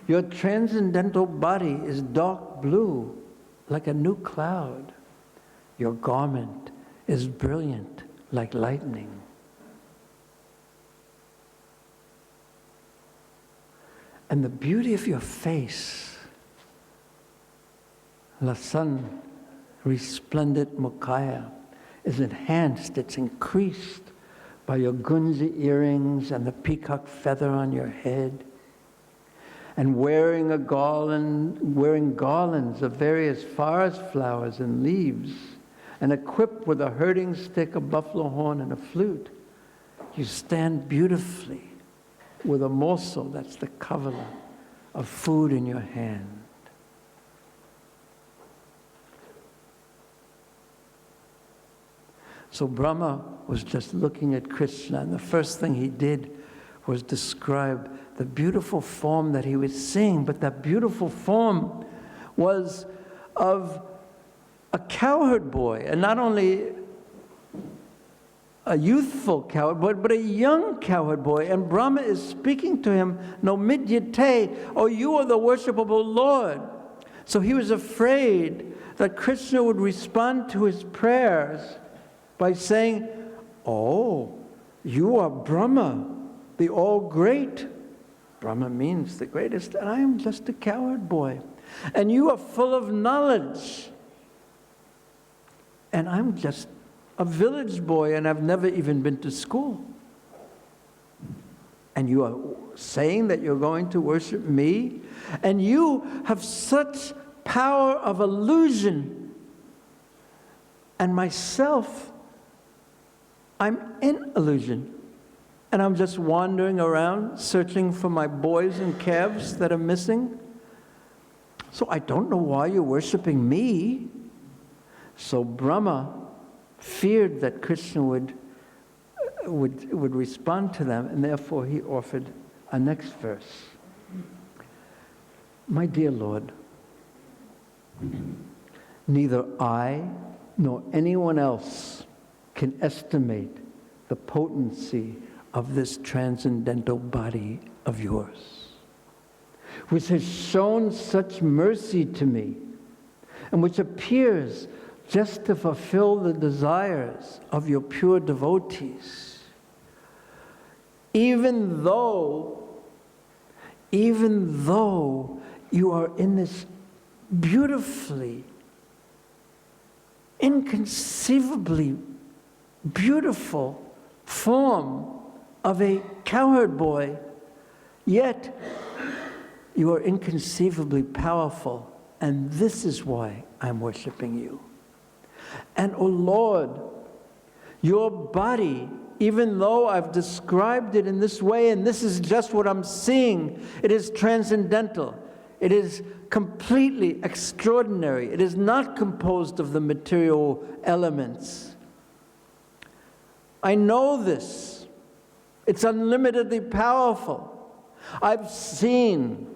A: your transcendental body is dark blue, like a new cloud. Your garment is brilliant like lightning. And the beauty of your face, Lasan, resplendent Mukhaya, is enhanced, it's increased by your gunja earrings and the peacock feather on your head. And wearing garlands of various forest flowers and leaves, and equipped with a herding stick, a buffalo horn, and a flute, you stand beautifully with a morsel, that's the kavala, of food in your hand. So Brahma was just looking at Krishna, and the first thing he did was describe the beautiful form that he was seeing, but that beautiful form was of a cowherd boy, and not only a youthful cowherd boy, but a young cowherd boy. And Brahma is speaking to him, "No midyate, oh, you are the worshipable Lord." So he was afraid that Krishna would respond to his prayers by saying, "Oh, you are Brahma, the all-great." Brahma means the greatest, and I am just a cowherd boy. And you are full of knowledge, and I'm just a village boy, and I've never even been to school. And you are saying that you're going to worship me, and you have such power of illusion. And myself, I'm in illusion. And I'm just wandering around searching for my boys and calves that are missing. So I don't know why you're worshiping me. So Brahma feared that Krishna would respond to them, and therefore he offered a next verse. My dear Lord, neither I nor anyone else can estimate the potency of this transcendental body of yours, which has shown such mercy to me, and which appears just to fulfill the desires of your pure devotees. Even though you are in this beautifully, inconceivably beautiful form of a cowherd boy, yet you are inconceivably powerful, and this is why I'm worshiping you. And, O Lord, your body, even though I've described it in this way, and this is just what I'm seeing, it is transcendental. It is completely extraordinary. It is not composed of the material elements. I know this. It's unlimitedly powerful. I've seen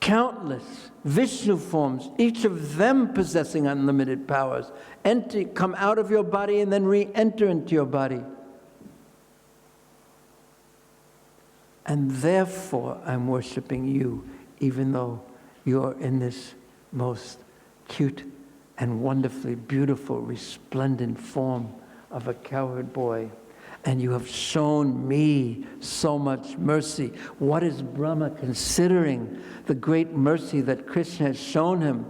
A: countless Vishnu forms, each of them possessing unlimited powers, come out of your body and then re-enter into your body. And therefore I'm worshiping you, even though you're in this most cute and wonderfully beautiful, resplendent form of a cowherd boy. And you have shown me so much mercy. What is Brahma considering the great mercy that Krishna has shown him?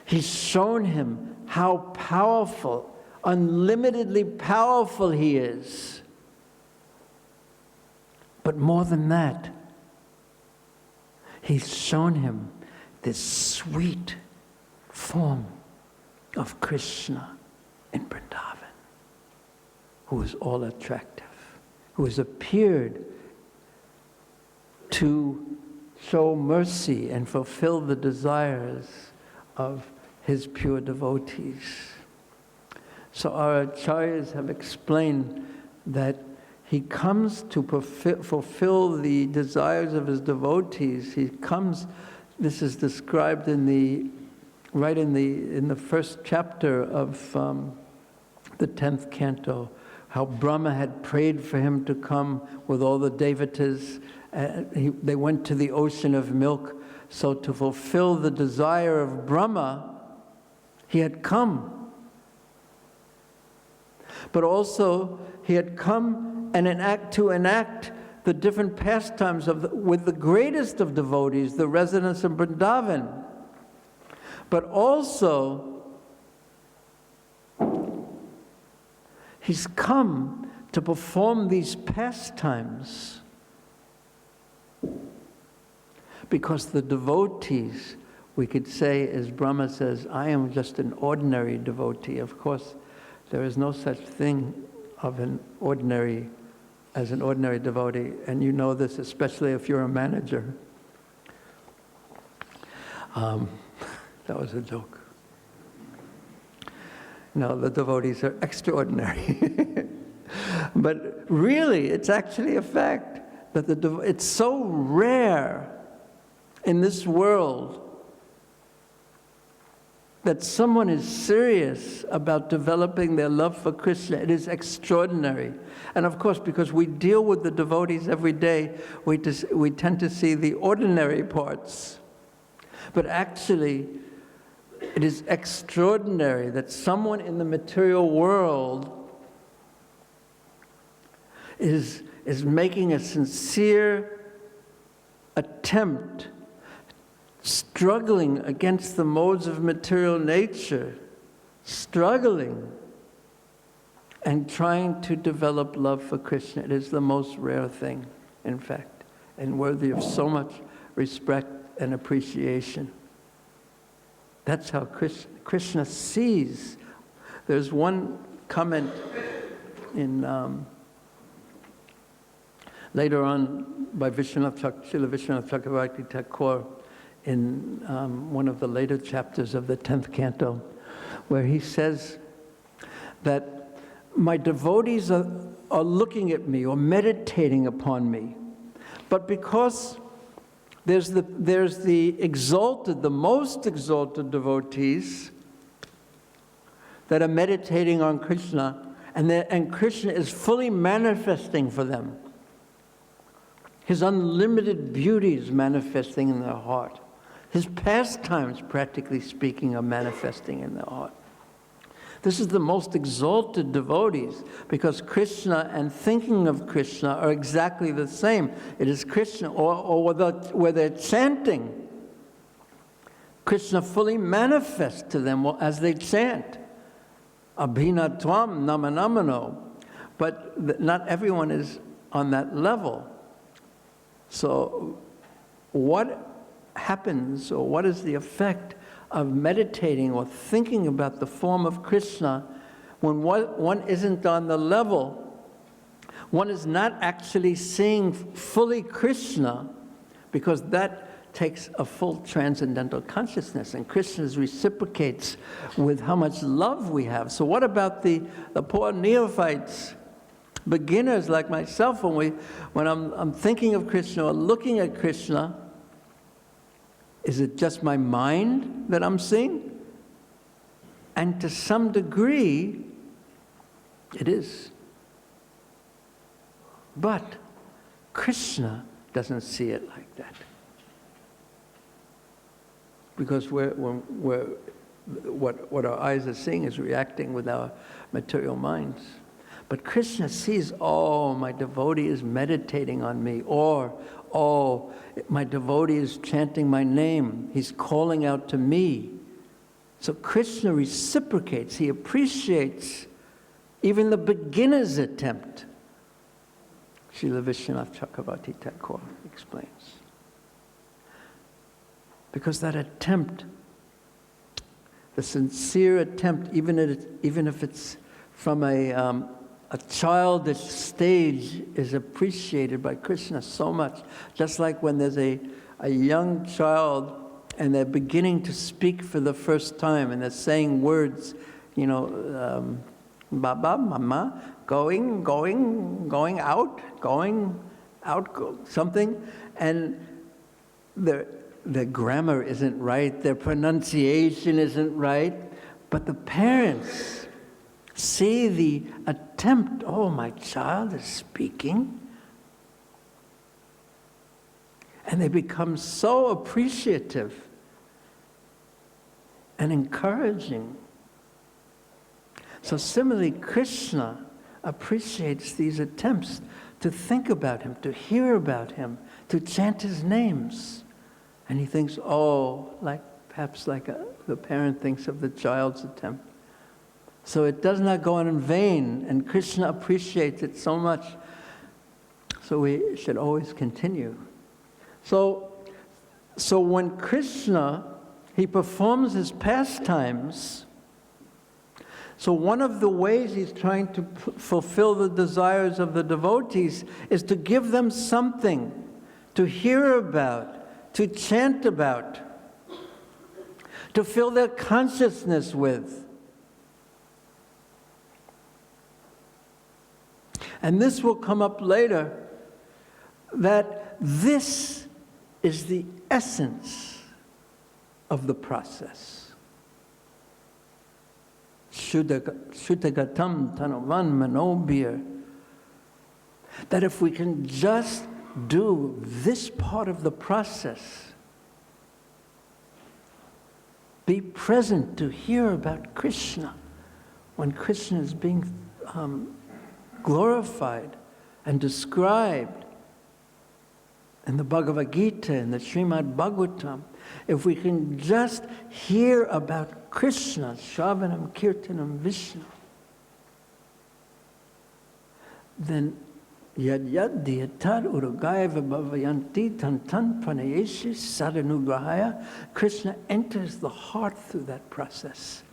A: He's shown him how powerful, unlimitedly powerful he is. But more than that, he's shown him this sweet form of Krishna in Vrindavan, who is all attractive, who has appeared to show mercy and fulfill the desires of his pure devotees. So our acharyas have explained that he comes to fulfill the desires of his devotees. He comes, this is described in the first chapter of the 10th canto, how Brahma had prayed for him to come with all the devatas. They went to the ocean of milk. So to fulfill the desire of Brahma, he had come. But also, he had come and to enact the different pastimes with the greatest of devotees, the residents of Vrindavan. But also, he's come to perform these pastimes because the devotees, we could say, as Brahma says, I am just an ordinary devotee. Of course, there is no such thing of an ordinary devotee, and you know this, especially if you're a manager. That was a joke. No, the devotees are extraordinary. But really, it's actually a fact that it's so rare in this world that someone is serious about developing their love for Krishna. It is extraordinary. And of course, because we deal with the devotees every day, we tend to see the ordinary parts. But actually, it is extraordinary that someone in the material world is making a sincere attempt, struggling against the modes of material nature, struggling and trying to develop love for Krishna. It is the most rare thing, in fact, and worthy of so much respect and appreciation. That's how Krishna sees. There's one comment in later on by Srila Vishwanath Chakravarti Thakur in one of the later chapters of the 10th canto, where he says that my devotees are looking at me or meditating upon me, but because there's the exalted, the most exalted devotees that are meditating on Krishna, and Krishna is fully manifesting for them. His unlimited beauty is manifesting in their heart. His pastimes, practically speaking, are manifesting in their heart. This is the most exalted devotees, because Krishna and thinking of Krishna are exactly the same. It is Krishna, or where they're chanting, Krishna fully manifests to them as they chant. Abhina tvam namanamano. But not everyone is on that level. So what happens, or what is the effect of meditating or thinking about the form of Krishna when one isn't on the level? One is not actually seeing fully Krishna, because that takes a full transcendental consciousness, and Krishna reciprocates with how much love we have. So what about the poor neophytes, beginners like myself, when I'm thinking of Krishna or looking at Krishna? Is it just my mind that I'm seeing? And to some degree, it is. But Krishna doesn't see it like that. Because what our eyes are seeing is reacting with our material minds. But Krishna sees, oh, my devotee is meditating on me, or, oh, my devotee is chanting my name. He's calling out to me. So Krishna reciprocates. He appreciates even the beginner's attempt. Srila Vishwanath Chakravarti Thakur explains. Because that attempt, the sincere attempt, even if it's from a childish stage, is appreciated by Krishna so much. Just like when there's a young child and they're beginning to speak for the first time and they're saying words, Baba, Mama, going out, something, and their grammar isn't right, their pronunciation isn't right, but the parents see the attempt. Oh, my child is speaking. And they become so appreciative and encouraging. So similarly, Krishna appreciates these attempts to think about him, to hear about him, to chant his names. And he thinks, oh, perhaps like the parent thinks of the child's attempt. So it does not go on in vain, and Krishna appreciates it so much. So we should always continue. So when Krishna, he performs his pastimes, so one of the ways he's trying to fulfill the desires of the devotees is to give them something to hear about, to chant about, to fill their consciousness with. And this will come up later, that this is the essence of the process. Shuddhagatam tanavan manobhir. That if we can just do this part of the process, be present to hear about Krishna when Krishna is being glorified and described in the Bhagavad Gita, in the Srimad Bhagavatam. If we can just hear about Krishna, Shravanam, Kirtanam, Vishnu, then yad yad diyatad urugaya vibhavayanti tan tan pranayeshi sadhanugrahaya. Krishna enters the heart through that process.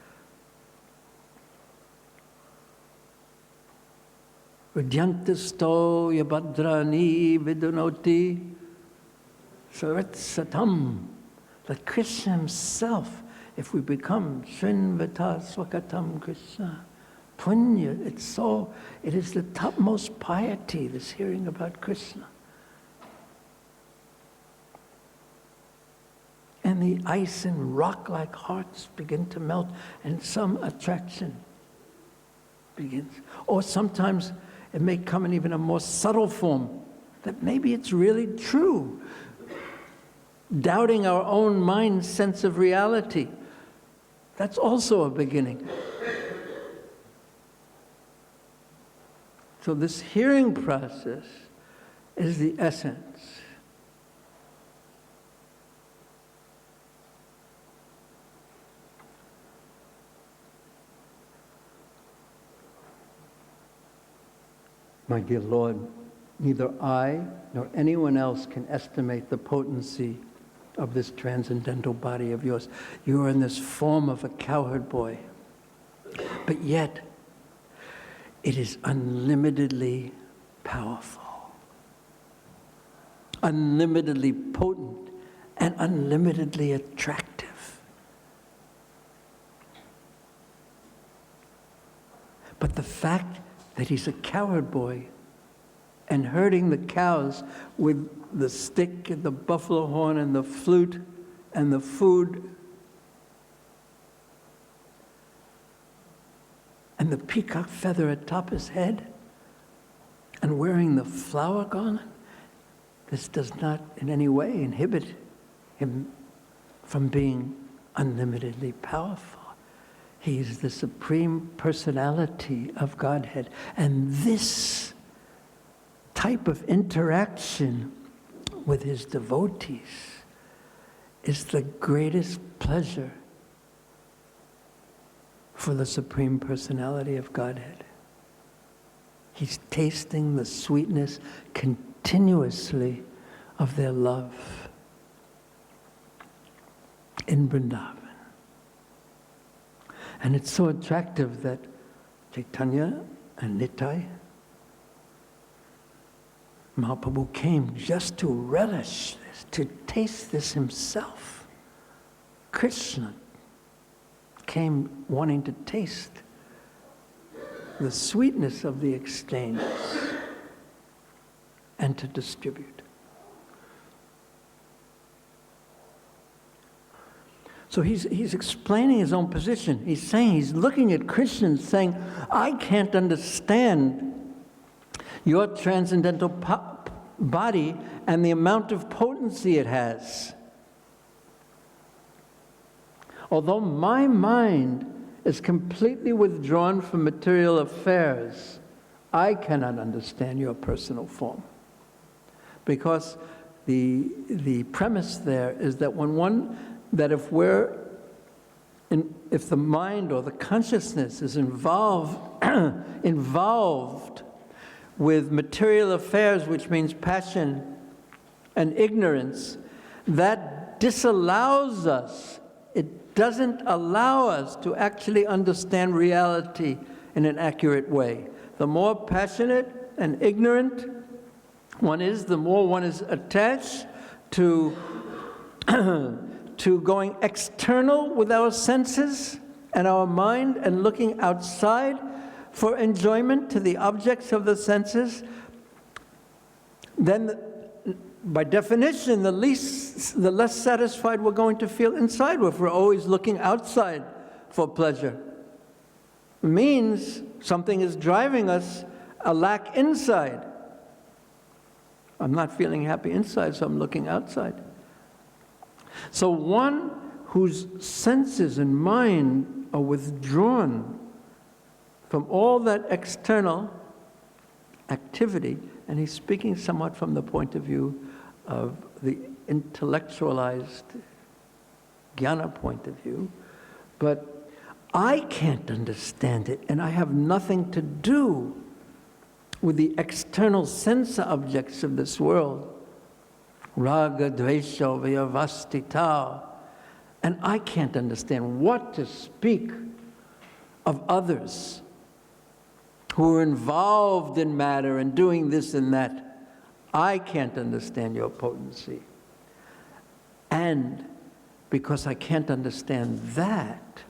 A: Vidyantasto yabhadrani vidunoti saritsatam. That Krishna himself, if we become Srinvata Swakatam Krishna, Punya, it is the topmost piety, this hearing about Krishna. And the ice and rock-like hearts begin to melt, and some attraction begins. Or sometimes it may come in even a more subtle form, that maybe it's really true. Doubting our own mind's sense of reality. That's also a beginning. So this hearing process is the essence. My dear Lord, neither I nor anyone else can estimate the potency of this transcendental body of yours. You are in this form of a cowherd boy, but yet it is unlimitedly powerful, unlimitedly potent, and unlimitedly attractive. But the fact that he's a cowherd boy and herding the cows with the stick and the buffalo horn and the flute and the food and the peacock feather atop his head and wearing the flower garland, this does not in any way inhibit him from being unlimitedly powerful. He is the Supreme Personality of Godhead. And this type of interaction with his devotees is the greatest pleasure for the Supreme Personality of Godhead. He's tasting the sweetness continuously of their love in Vrindavan. And it's so attractive that Chaitanya and Nitai, Mahaprabhu came just to relish this, to taste this himself. Krishna came wanting to taste the sweetness of the exchange and to distribute. So he's explaining his own position. He's saying, he's looking at Krishna and saying, I can't understand your transcendental body and the amount of potency it has. Although my mind is completely withdrawn from material affairs, I cannot understand your personal form. Because the premise there is that if the mind or the consciousness is involved with material affairs, which means passion and ignorance, that disallows us. It doesn't allow us to actually understand reality in an accurate way. The more passionate and ignorant one is, the more one is attached to going external with our senses and our mind and looking outside for enjoyment to the objects of the senses, then by definition, the less satisfied we're going to feel inside if we're always looking outside for pleasure. It means something is driving us a lack inside. I'm not feeling happy inside, so I'm looking outside. So one whose senses and mind are withdrawn from all that external activity, and he's speaking somewhat from the point of view of the intellectualized jnana point of view, but I can't understand it, and I have nothing to do with the external sense objects of this world. Raga, dvesha, vyavastita. And I can't understand what to speak of others who are involved in matter and doing this and that. I can't understand your potency. And because I can't understand that,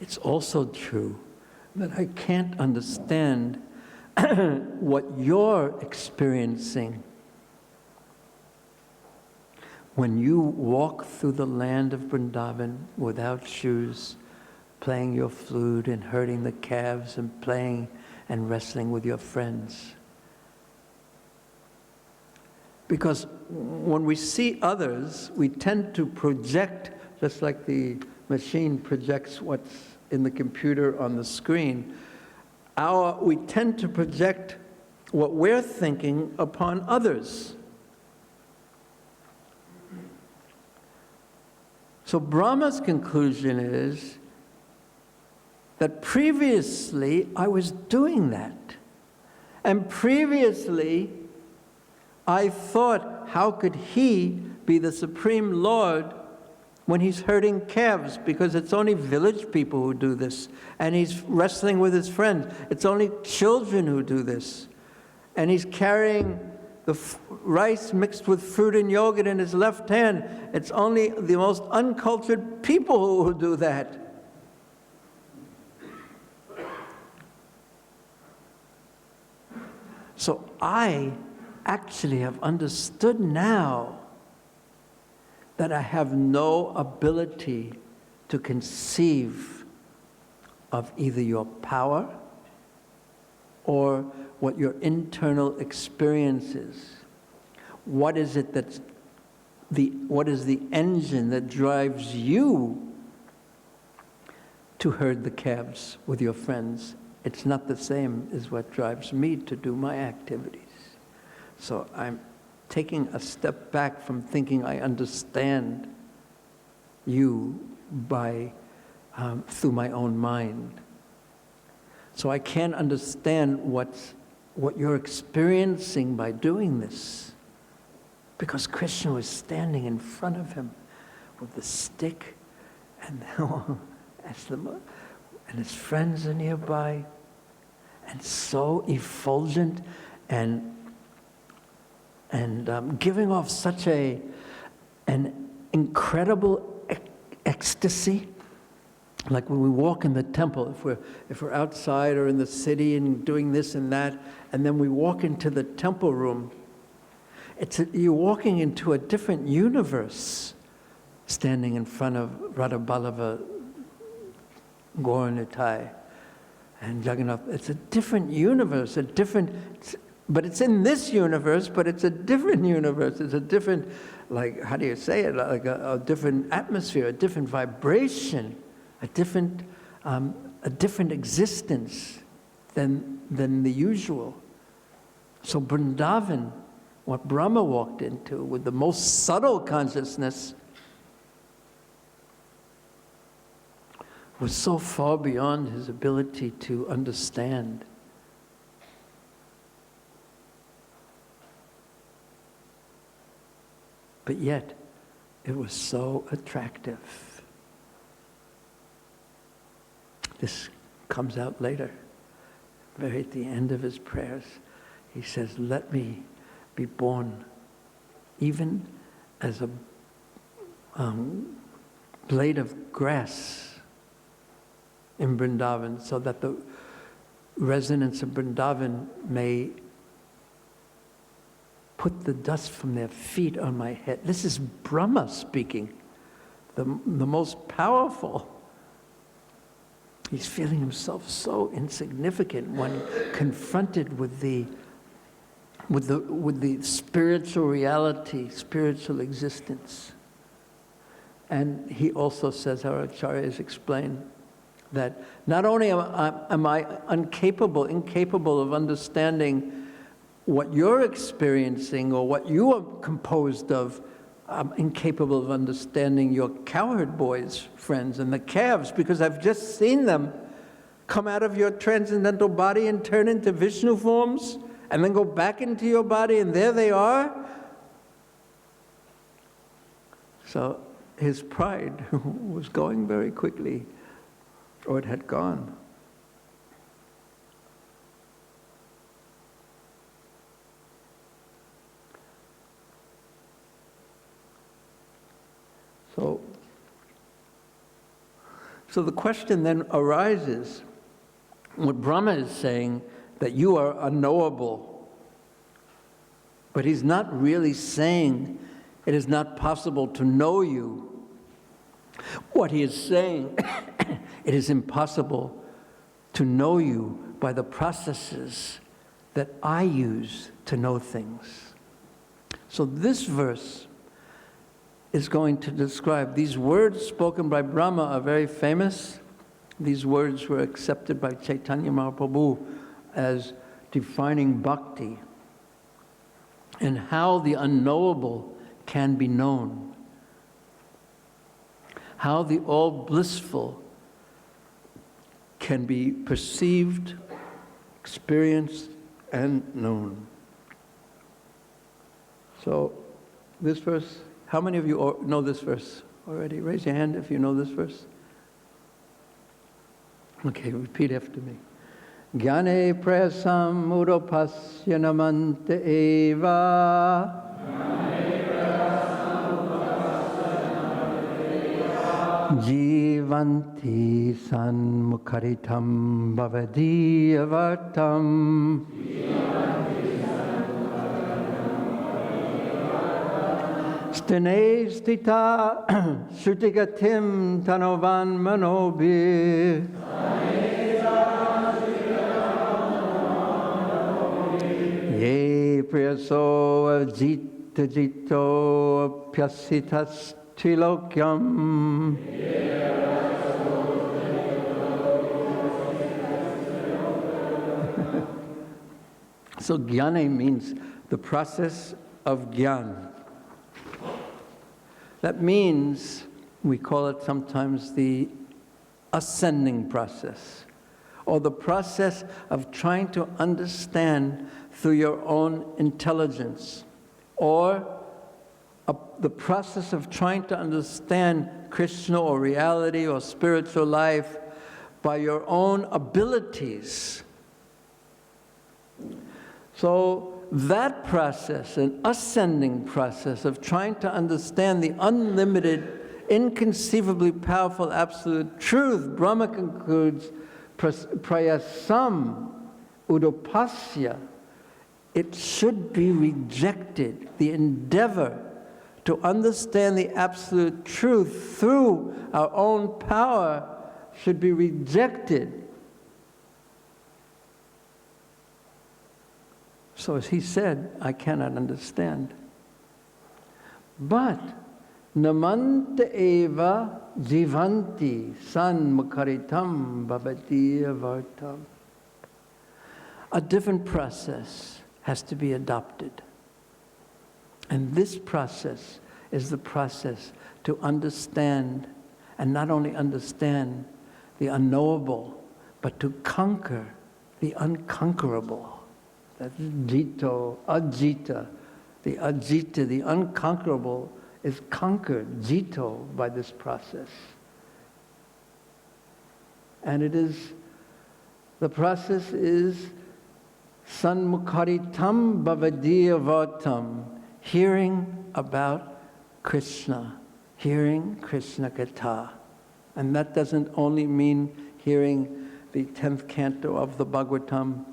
A: it's also true that I can't understand what you're experiencing when you walk through the land of Vrindavan without shoes, playing your flute and herding the calves and playing and wrestling with your friends. Because when we see others, we tend to project, just like the machine projects what's in the computer on the screen, we tend to project what we're thinking upon others. So Brahma's conclusion is that previously I was doing that. And previously I thought, how could he be the Supreme Lord when he's herding calves? Because it's only village people who do this. And he's wrestling with his friends. It's only children who do this. And he's carrying the rice mixed with fruit and yogurt in his left hand. It's only the most uncultured people who do that. So I actually have understood now that I have no ability to conceive of either your power or what your internal experience is. What is it what is the engine that drives you to herd the calves with your friends? It's not the same as what drives me to do my activities. So I'm taking a step back from thinking I understand you through my own mind. So I can't understand what you're experiencing by doing this, because Krishna was standing in front of him with the stick, and his friends are nearby, and so effulgent and giving off such an incredible ecstasy. Like when we walk in the temple, if we're outside or in the city and doing this and that, and then we walk into the temple room, you're walking into a different universe, standing in front of Radhaballabha, Gauranitai, and Jagannath. It's a different universe, but it's in this universe, but it's a different universe. It's a different, like, how do you say it? Like a different atmosphere, a different vibration, a different existence than the usual. So Vrindavan, what Brahma walked into with the most subtle consciousness, was so far beyond his ability to understand. But yet, it was so attractive. This comes out later. Very at the end of his prayers, he says, let me be born even as a blade of grass in Vrindavan, so that the residents of Vrindavan may put the dust from their feet on my head. This is Brahma speaking, the most powerful. He's feeling himself so insignificant when confronted with the spiritual reality, spiritual existence. And he also says, our Acharya has explained, that not only am I incapable of understanding what you're experiencing or what you are composed of, I'm incapable of understanding your cowherd boys, friends, and the calves, because I've just seen them come out of your transcendental body and turn into Vishnu forms, and then go back into your body, and there they are. So his pride was going very quickly, or it had gone. So the question then arises, what Brahma is saying, that you are unknowable. But he's not really saying it is not possible to know you. What he is saying, it is impossible to know you by the processes that I use to know things. So this verse is going to describe, these words spoken by Brahma are very famous. These words were accepted by Chaitanya Mahaprabhu as defining bhakti and how the unknowable can be known, how the all-blissful can be perceived, experienced, and known. So this verse, how many of you know this verse already? Raise your hand if you know this verse. Okay, repeat after me. Gyane prasam udopasya namante eva. Jivanti sanmukharitam bhavadiyavartam. Stene stita shrutigatim tanovan manobir. Ye priyaso ajita jito pyasitas trilokyam. So jnana means the process of jnana. That means, we call it sometimes the ascending process, or the process of trying to understand through your own intelligence, or the process of trying to understand Krishna or reality or spiritual life by your own abilities. So that process, an ascending process of trying to understand the unlimited, inconceivably powerful absolute truth, Brahma concludes, prayasam udopasya, it should be rejected. The endeavor to understand the absolute truth through our own power should be rejected. So as he said, I cannot understand. But namanta eva jivanti sanmukharitam bhavatiyavartam. A different process has to be adopted. And this process is the process to understand, and not only understand the unknowable, but to conquer the unconquerable. That's jito, ajita. The ajita, the unconquerable, is conquered, jito, by this process. And it is, the process is sanmukharitam bhavadiyavartam, hearing about Krishna, hearing Krishna Katha. And that doesn't only mean hearing the 10th canto of the Bhagavatam,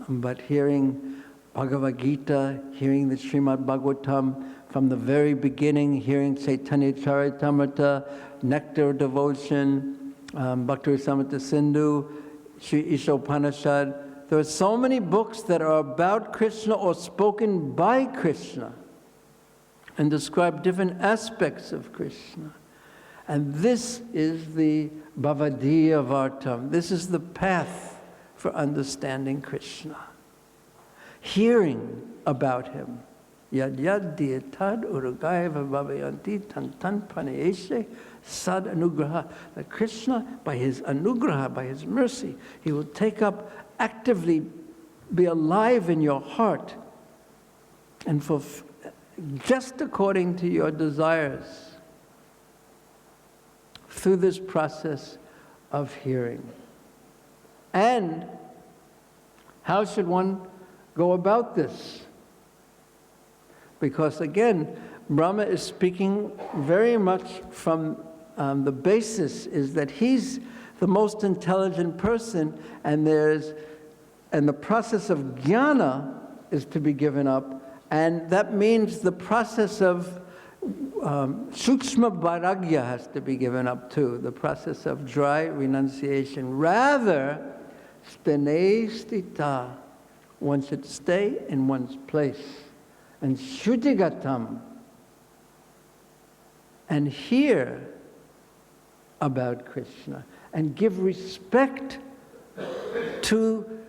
A: but hearing Bhagavad Gita, hearing the Srimad Bhagavatam from the very beginning, hearing Chaitanya Charitamrita, Nectar of Devotion, Bhakti-rasamrita Sindhu, Sri Ishopanishad. There are so many books that are about Krishna or spoken by Krishna. and describe different aspects of Krishna. And this is the Bhavadiya Vartam. This is the path for understanding Krishna. Hearing about him. Yad yad diyatad uragaiva bhavayanti tan tan pranayeshe sad anugraha. That Krishna, by his anugraha, by his mercy, he will take up, actively be alive in your heart and just according to your desires through this process of hearing. And how should one go about this? Because again, Brahma is speaking very much from the basis is that he's the most intelligent person, and the process of jnana is to be given up, and that means the process of sukshma vairagya has to be given up too, the process of dry renunciation. Rather, stene stita, one should stay in one's place, and shuddhigatam, and hear about Krishna, and give respect to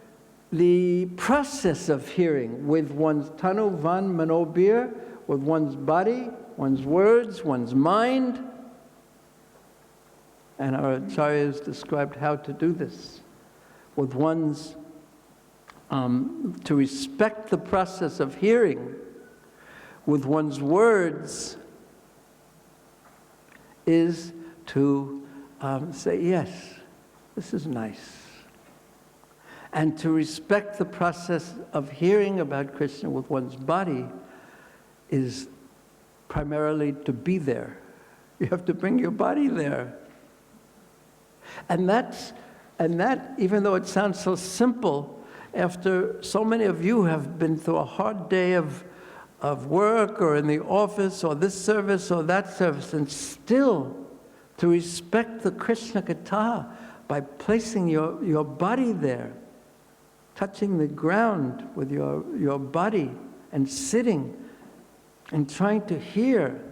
A: the process of hearing with one's tanu van manobir, with one's body, one's words, one's mind. And our acharyas described how to do this. With one's, to respect the process of hearing, with one's words, is to say, yes, this is nice. And to respect the process of hearing about Krishna with one's body is primarily to be there. You have to bring your body there. And that, even though it sounds so simple, after so many of you have been through a hard day of work or in the office or this service or that service, and still to respect the Krishna Katha by placing your body there, touching the ground with your body and sitting and trying to hear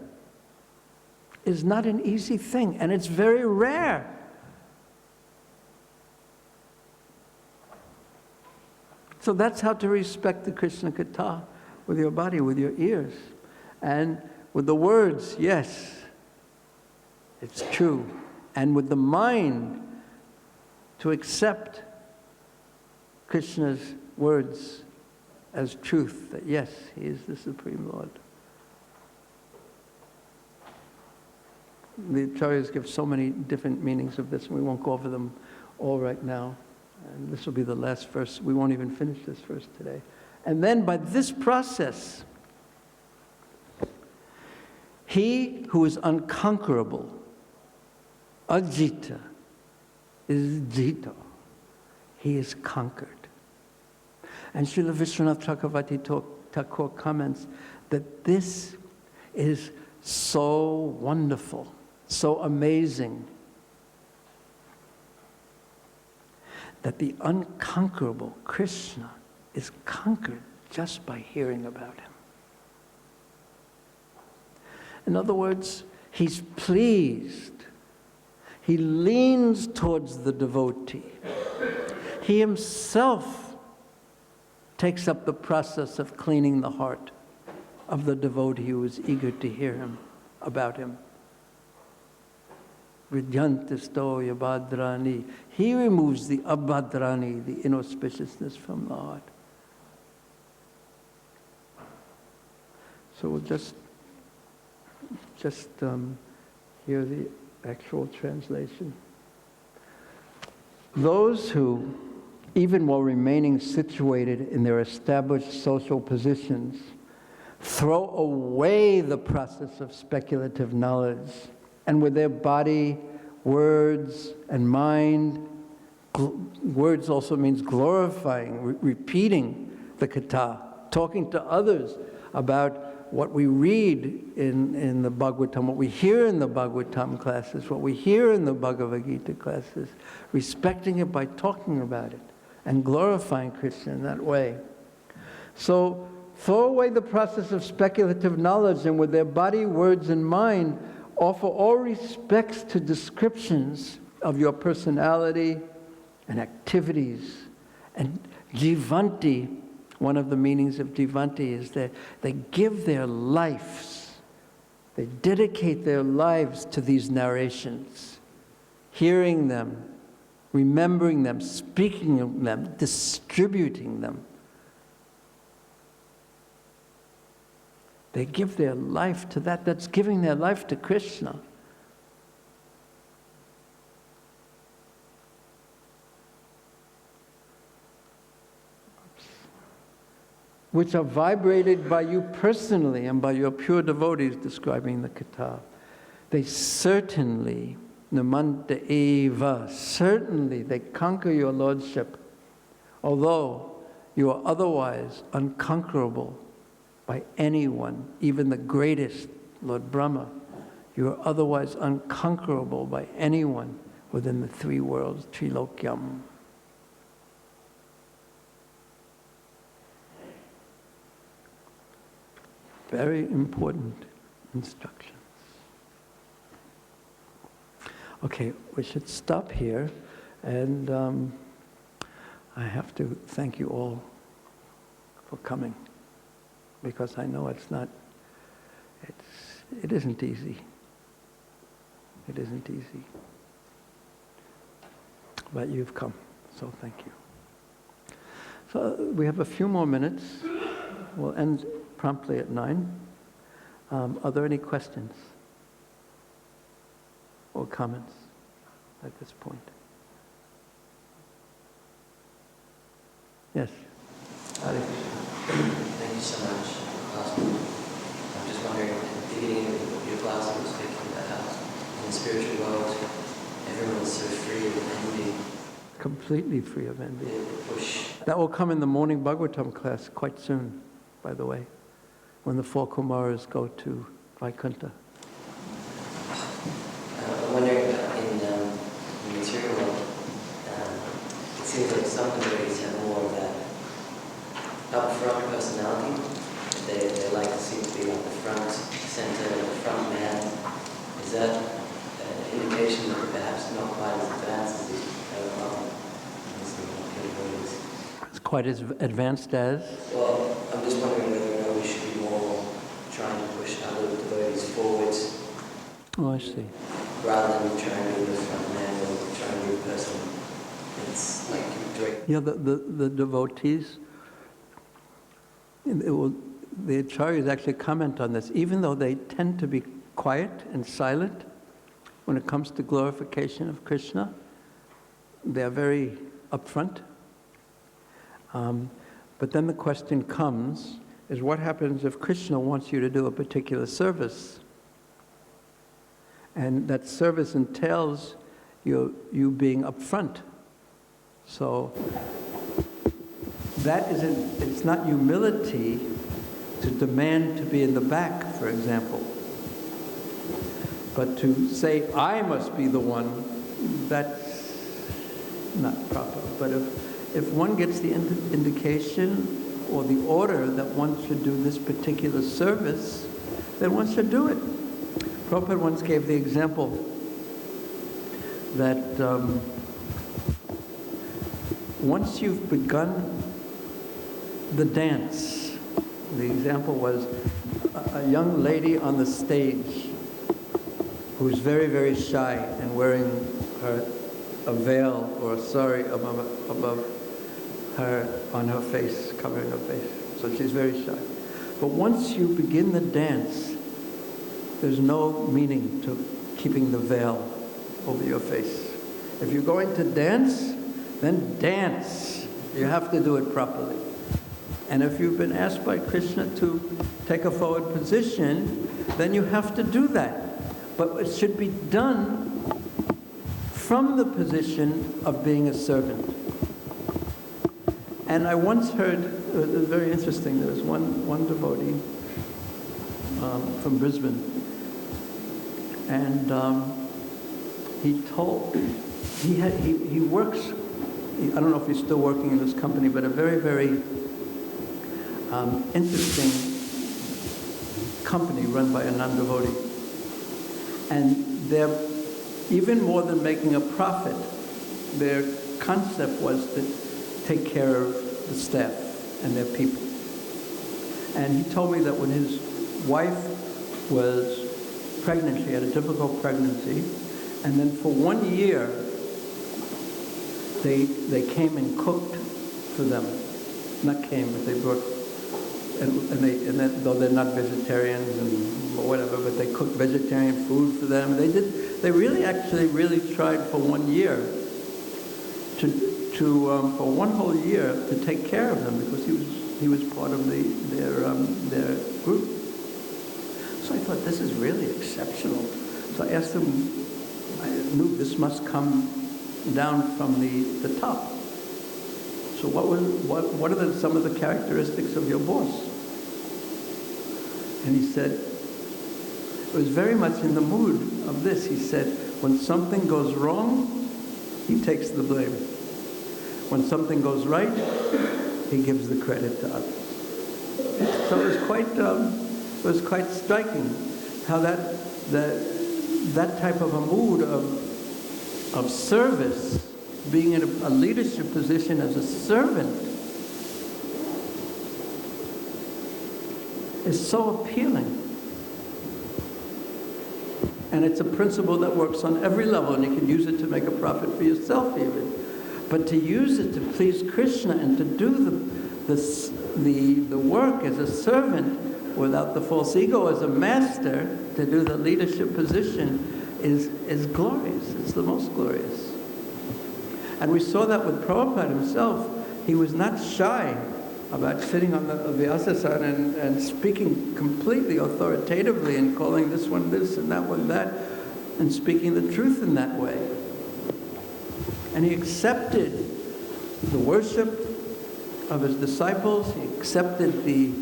A: is not an easy thing, and it's very rare. So that's how to respect the Krishna Katha, with your body, with your ears. And with the words, yes, it's true. And with the mind, to accept Krishna's words as truth, that yes, he is the Supreme Lord. The acharyas give so many different meanings of this, and we won't go over them all right now. And this will be the last verse. We won't even finish this verse today. And then by this process, he who is unconquerable, ajita, is jita. He is conquered. And Srila Vishwanath Chakravarti Thakur comments that this is so wonderful, so amazing, that the unconquerable Krishna is conquered just by hearing about him. In other words, he's pleased. He leans towards the devotee. He himself takes up the process of cleaning the heart of the devotee who is eager to hear him, about him. Vidyantisto yabhadrani. He removes the abhadrani, the inauspiciousness from the heart. So we'll just hear the actual translation. Those who, even while remaining situated in their established social positions, throw away the process of speculative knowledge, and with their body, words, and mind, words also means glorifying, repeating the katha, talking to others about what we read in the Bhagavatam, what we hear in the Bhagavatam classes, what we hear in the Bhagavad Gita classes, respecting it by talking about it and glorifying Krishna in that way. So throw away the process of speculative knowledge, and with their body, words, and mind, offer all respects to descriptions of your personality and activities. And jivanti, one of the meanings of jivanti is that they give their lives, they dedicate their lives to these narrations, hearing them, remembering them, speaking of them, distributing them. They give their life to that. That's giving their life to Krishna. Which are vibrated by you personally and by your pure devotees, describing the Katha. They certainly, namanta eva, certainly they conquer your lordship, although you are otherwise unconquerable by anyone, even the greatest, Lord Brahma. You are otherwise unconquerable by anyone within the three worlds, Trilokyam. Very important instructions. Okay, we should stop here, and I have to thank you all for coming, because I know it isn't easy. It isn't easy. But you've come, so thank you. So we have a few more minutes. We'll end promptly at 9. Are there any questions or comments at this point? Yes. Hare Krishna.
E: Thank you so much. I'm just wondering, at the beginning of your class, you were speaking about how in the spiritual world, everyone is so free of envy.
A: Completely free of envy.
E: The push.
A: That will come in the morning Bhagavatam class quite soon, by the way, when the 4 Kumaras go to Vaikuntha.
E: I'm wondering, in the material world, it seems like some devotees have more of that upfront personality. They like to seem to be like the front center, the front man. Is that an indication that they're perhaps not quite as advanced as these devotees?
A: It's quite as advanced as?
E: Well, I'm just wondering whether or not we should be more trying to push other devotees forwards.
A: Oh, I see.
E: Rather than trying to be the front man or trying to be the person. It's like direct.
A: Yeah, the devotees, the acharyas actually comment on this. Even though they tend to be quiet and silent when it comes to glorification of Krishna, they are very upfront. But then the question comes, is what happens if Krishna wants you to do a particular service? And that service entails you being upfront. So that isn't, it's not humility to demand to be in the back, for example. But to say, I must be the one, that's not proper. But if one gets the indication or the order that one should do this particular service, then one should do it. Prabhupada once gave the example that once you've begun the dance, the example was a young lady on the stage who's very, very shy and wearing a veil or a sari above her, on her face, covering her face. So she's very shy. But once you begin the dance, there's no meaning to keeping the veil over your face. If you're going to dance, then dance. You have to do it properly. And if you've been asked by Krishna to take a forward position, then you have to do that. But it should be done from the position of being a servant. And I once heard, it was very interesting, there was one devotee from Brisbane, and he told, he works, I don't know if he's still working in this company, but a very, very interesting company run by a non-devotee. And they're, even more than making a profit, their concept was to take care of the staff and their people. And he told me that when his wife was pregnant, she had a difficult pregnancy, and then for 1 year, they came and cooked for them. Not came, but they brought, and then, though they're not vegetarians and whatever, but they cooked vegetarian food for them. They really tried for 1 year for 1 whole year to take care of them, because he was part of their group. So I thought, this is really exceptional. So I asked him, I knew this must come down from the top. So what are some of the characteristics of your boss? And he said, it was very much in the mood of this. He said, when something goes wrong, he takes the blame. When something goes right, he gives the credit to others. So it was quite striking how that type of a mood of service, being in a leadership position as a servant, is so appealing. And it's a principle that works on every level, and you can use it to make a profit for yourself even. But to use it to please Krishna and to do the work as a servant without the false ego as a master, to do the leadership position is glorious. It's the most glorious. And we saw that with Prabhupada himself. He was not shy about sitting on the Vyasasana and speaking completely authoritatively and calling this one this and that one that, and speaking the truth in that way. And he accepted the worship of his disciples. He accepted in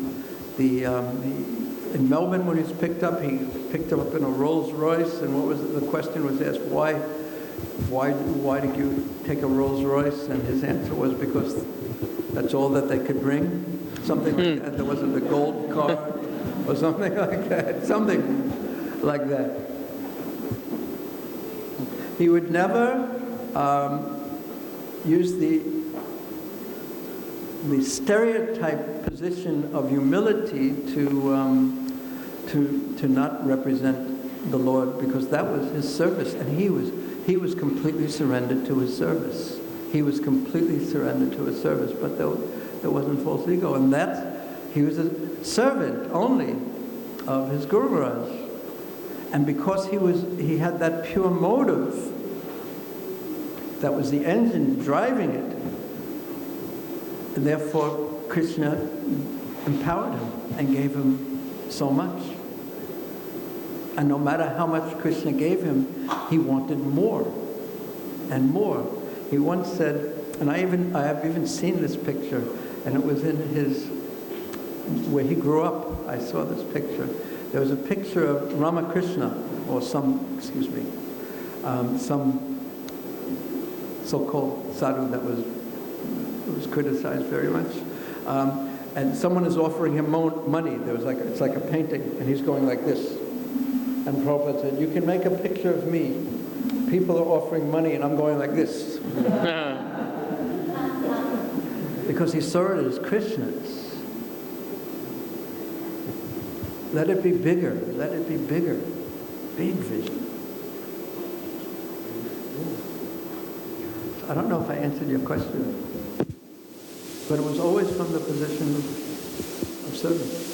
A: Melbourne when he was picked up up in a Rolls Royce, and the question was asked, why did you take a Rolls Royce? And his answer was, because that's all that they could bring. Something like that. There wasn't a gold car or something like that. Something like that. He would never use the stereotype position of humility to not represent the Lord, because that was his service, and he was completely surrendered to his service. He was completely surrendered to his service, but there wasn't false ego, and he was a servant only of his Guru Maharaj. And because he had that pure motive, that was the engine driving it, and therefore Krishna empowered him and gave him so much. And no matter how much Krishna gave him, he wanted more and more. He once said, and I have even seen this picture, and it was in where he grew up. I saw this picture. There was a picture of Ramakrishna, or some so-called sadhu that was criticized very much. And someone is offering him money. It's like a painting, and he's going like this. And Prabhupada said, you can make a picture of me. People are offering money, and I'm going like this. Because he saw it as Krishna's. Let it be bigger. Let it be bigger. Big vision. I don't know if I answered your question, but it was always from the position of service.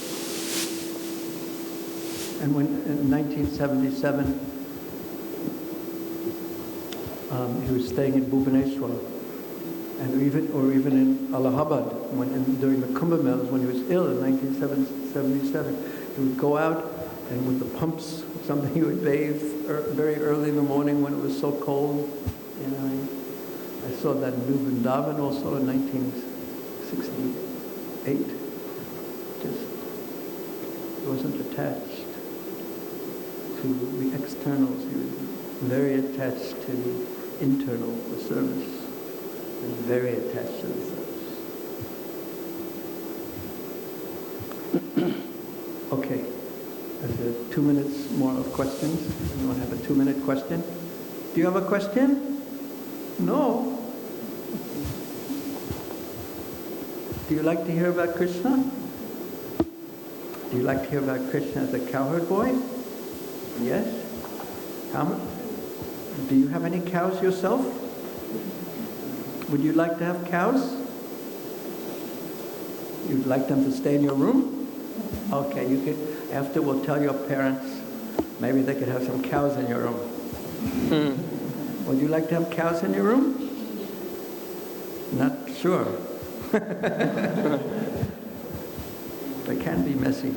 A: And when in 1977, he was staying in Bhubaneswar, and even in Allahabad, during the Kumbh Melas, when he was ill in 1977, he would go out, and with the pumps, he would bathe very early in the morning when it was so cold. I saw that in New Vrindavan also in 1968. He wasn't attached to the externals. He was very attached to the internal, the service. He was very attached to the service. Is there 2 minutes more of questions? Anyone have a 2-minute question? Do you have a question? No? Do you like to hear about Krishna? Do you like to hear about Krishna as a cowherd boy? Yes? Do you have any cows yourself? Would you like to have cows? You'd like them to stay in your room? Okay, you could. After, we'll tell your parents, maybe they could have some cows in your room. Would you like to have cows in your room? Not sure. They can be messy.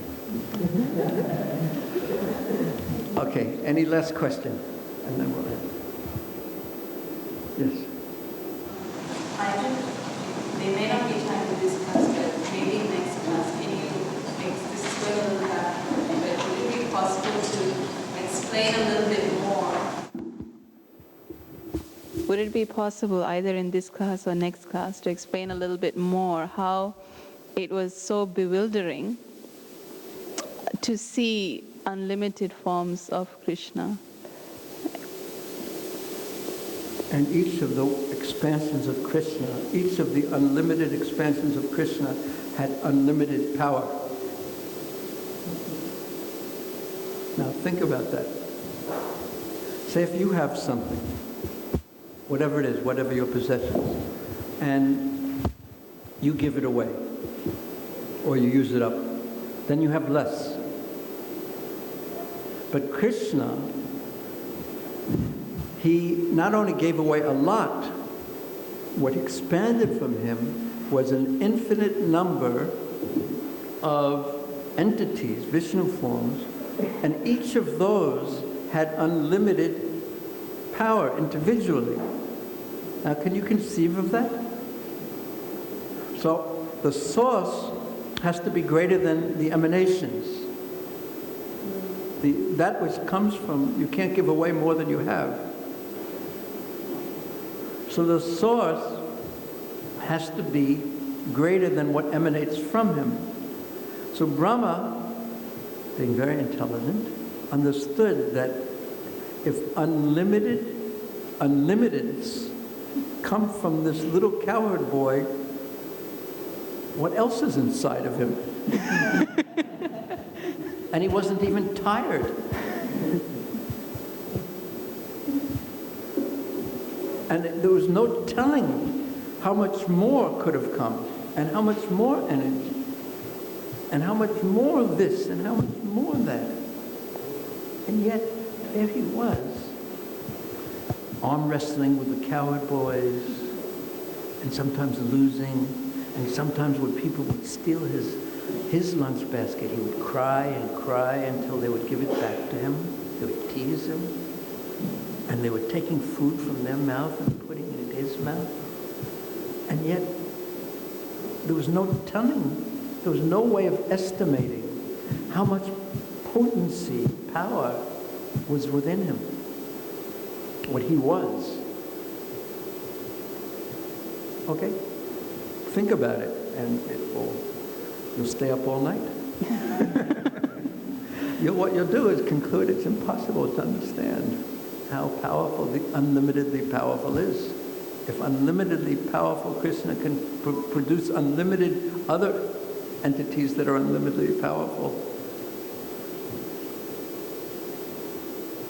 A: Okay, any last question? And then we'll end. Yes.
F: I think there may not be time to discuss, but maybe next class, can you make this is going a little back, but would it be possible to explain a little bit more? Would it be possible either in this class or next class to explain a little bit more how it was so bewildering to see unlimited forms of Krishna?
A: And each of the expansions of Krishna, each of the unlimited expansions of Krishna had unlimited power. Now think about that. Say if you have something, whatever it is, whatever your possessions, and you give it away, or you use it up, then you have less. But Krishna, he not only gave away a lot, what expanded from him was an infinite number of entities, Vishnu forms, and each of those had unlimited power individually. Now, can you conceive of that? So the source has to be greater than the emanations. That which comes from, you can't give away more than you have. So the source has to be greater than what emanates from him. So Brahma, being very intelligent, understood that if unlimiteds come from this little cowherd boy, what else is inside of him? And he wasn't even tired. And there was no telling how much more could have come, and how much more energy, and how much more this, and how much more that. And yet, there he was, arm wrestling with the cowherd boys, and sometimes losing, and sometimes when people would steal his lunch basket, he would cry and cry until they would give it back to him. They would tease him. And they were taking food from their mouth and putting it in his mouth. And yet, there was no telling, there was no way of estimating how much potency, power was within him, what he was. Okay? Think about it, and you'll stay up all night. What you'll do is conclude it's impossible to understand how powerful the unlimitedly powerful is. If unlimitedly powerful Krishna can produce unlimited other entities that are unlimitedly powerful,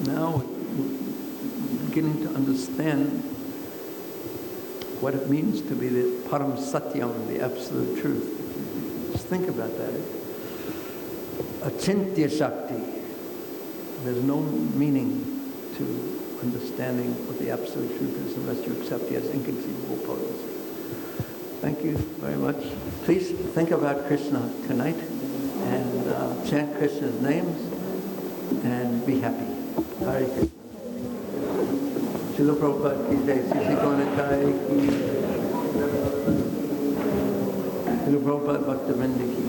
A: now we're beginning to understand what it means to be the Param Satyam, the absolute truth. Just think about that. Achintya Shakti. There's no meaning to understanding what the absolute truth is unless you accept it as inconceivable potency. Thank you very much. Please think about Krishna tonight and chant Krishna's names and be happy. Hare Krishna. Srila Prabhupada ki jai, ISKCON ki jai. Srila Prabhupada Bhaktivedanta ki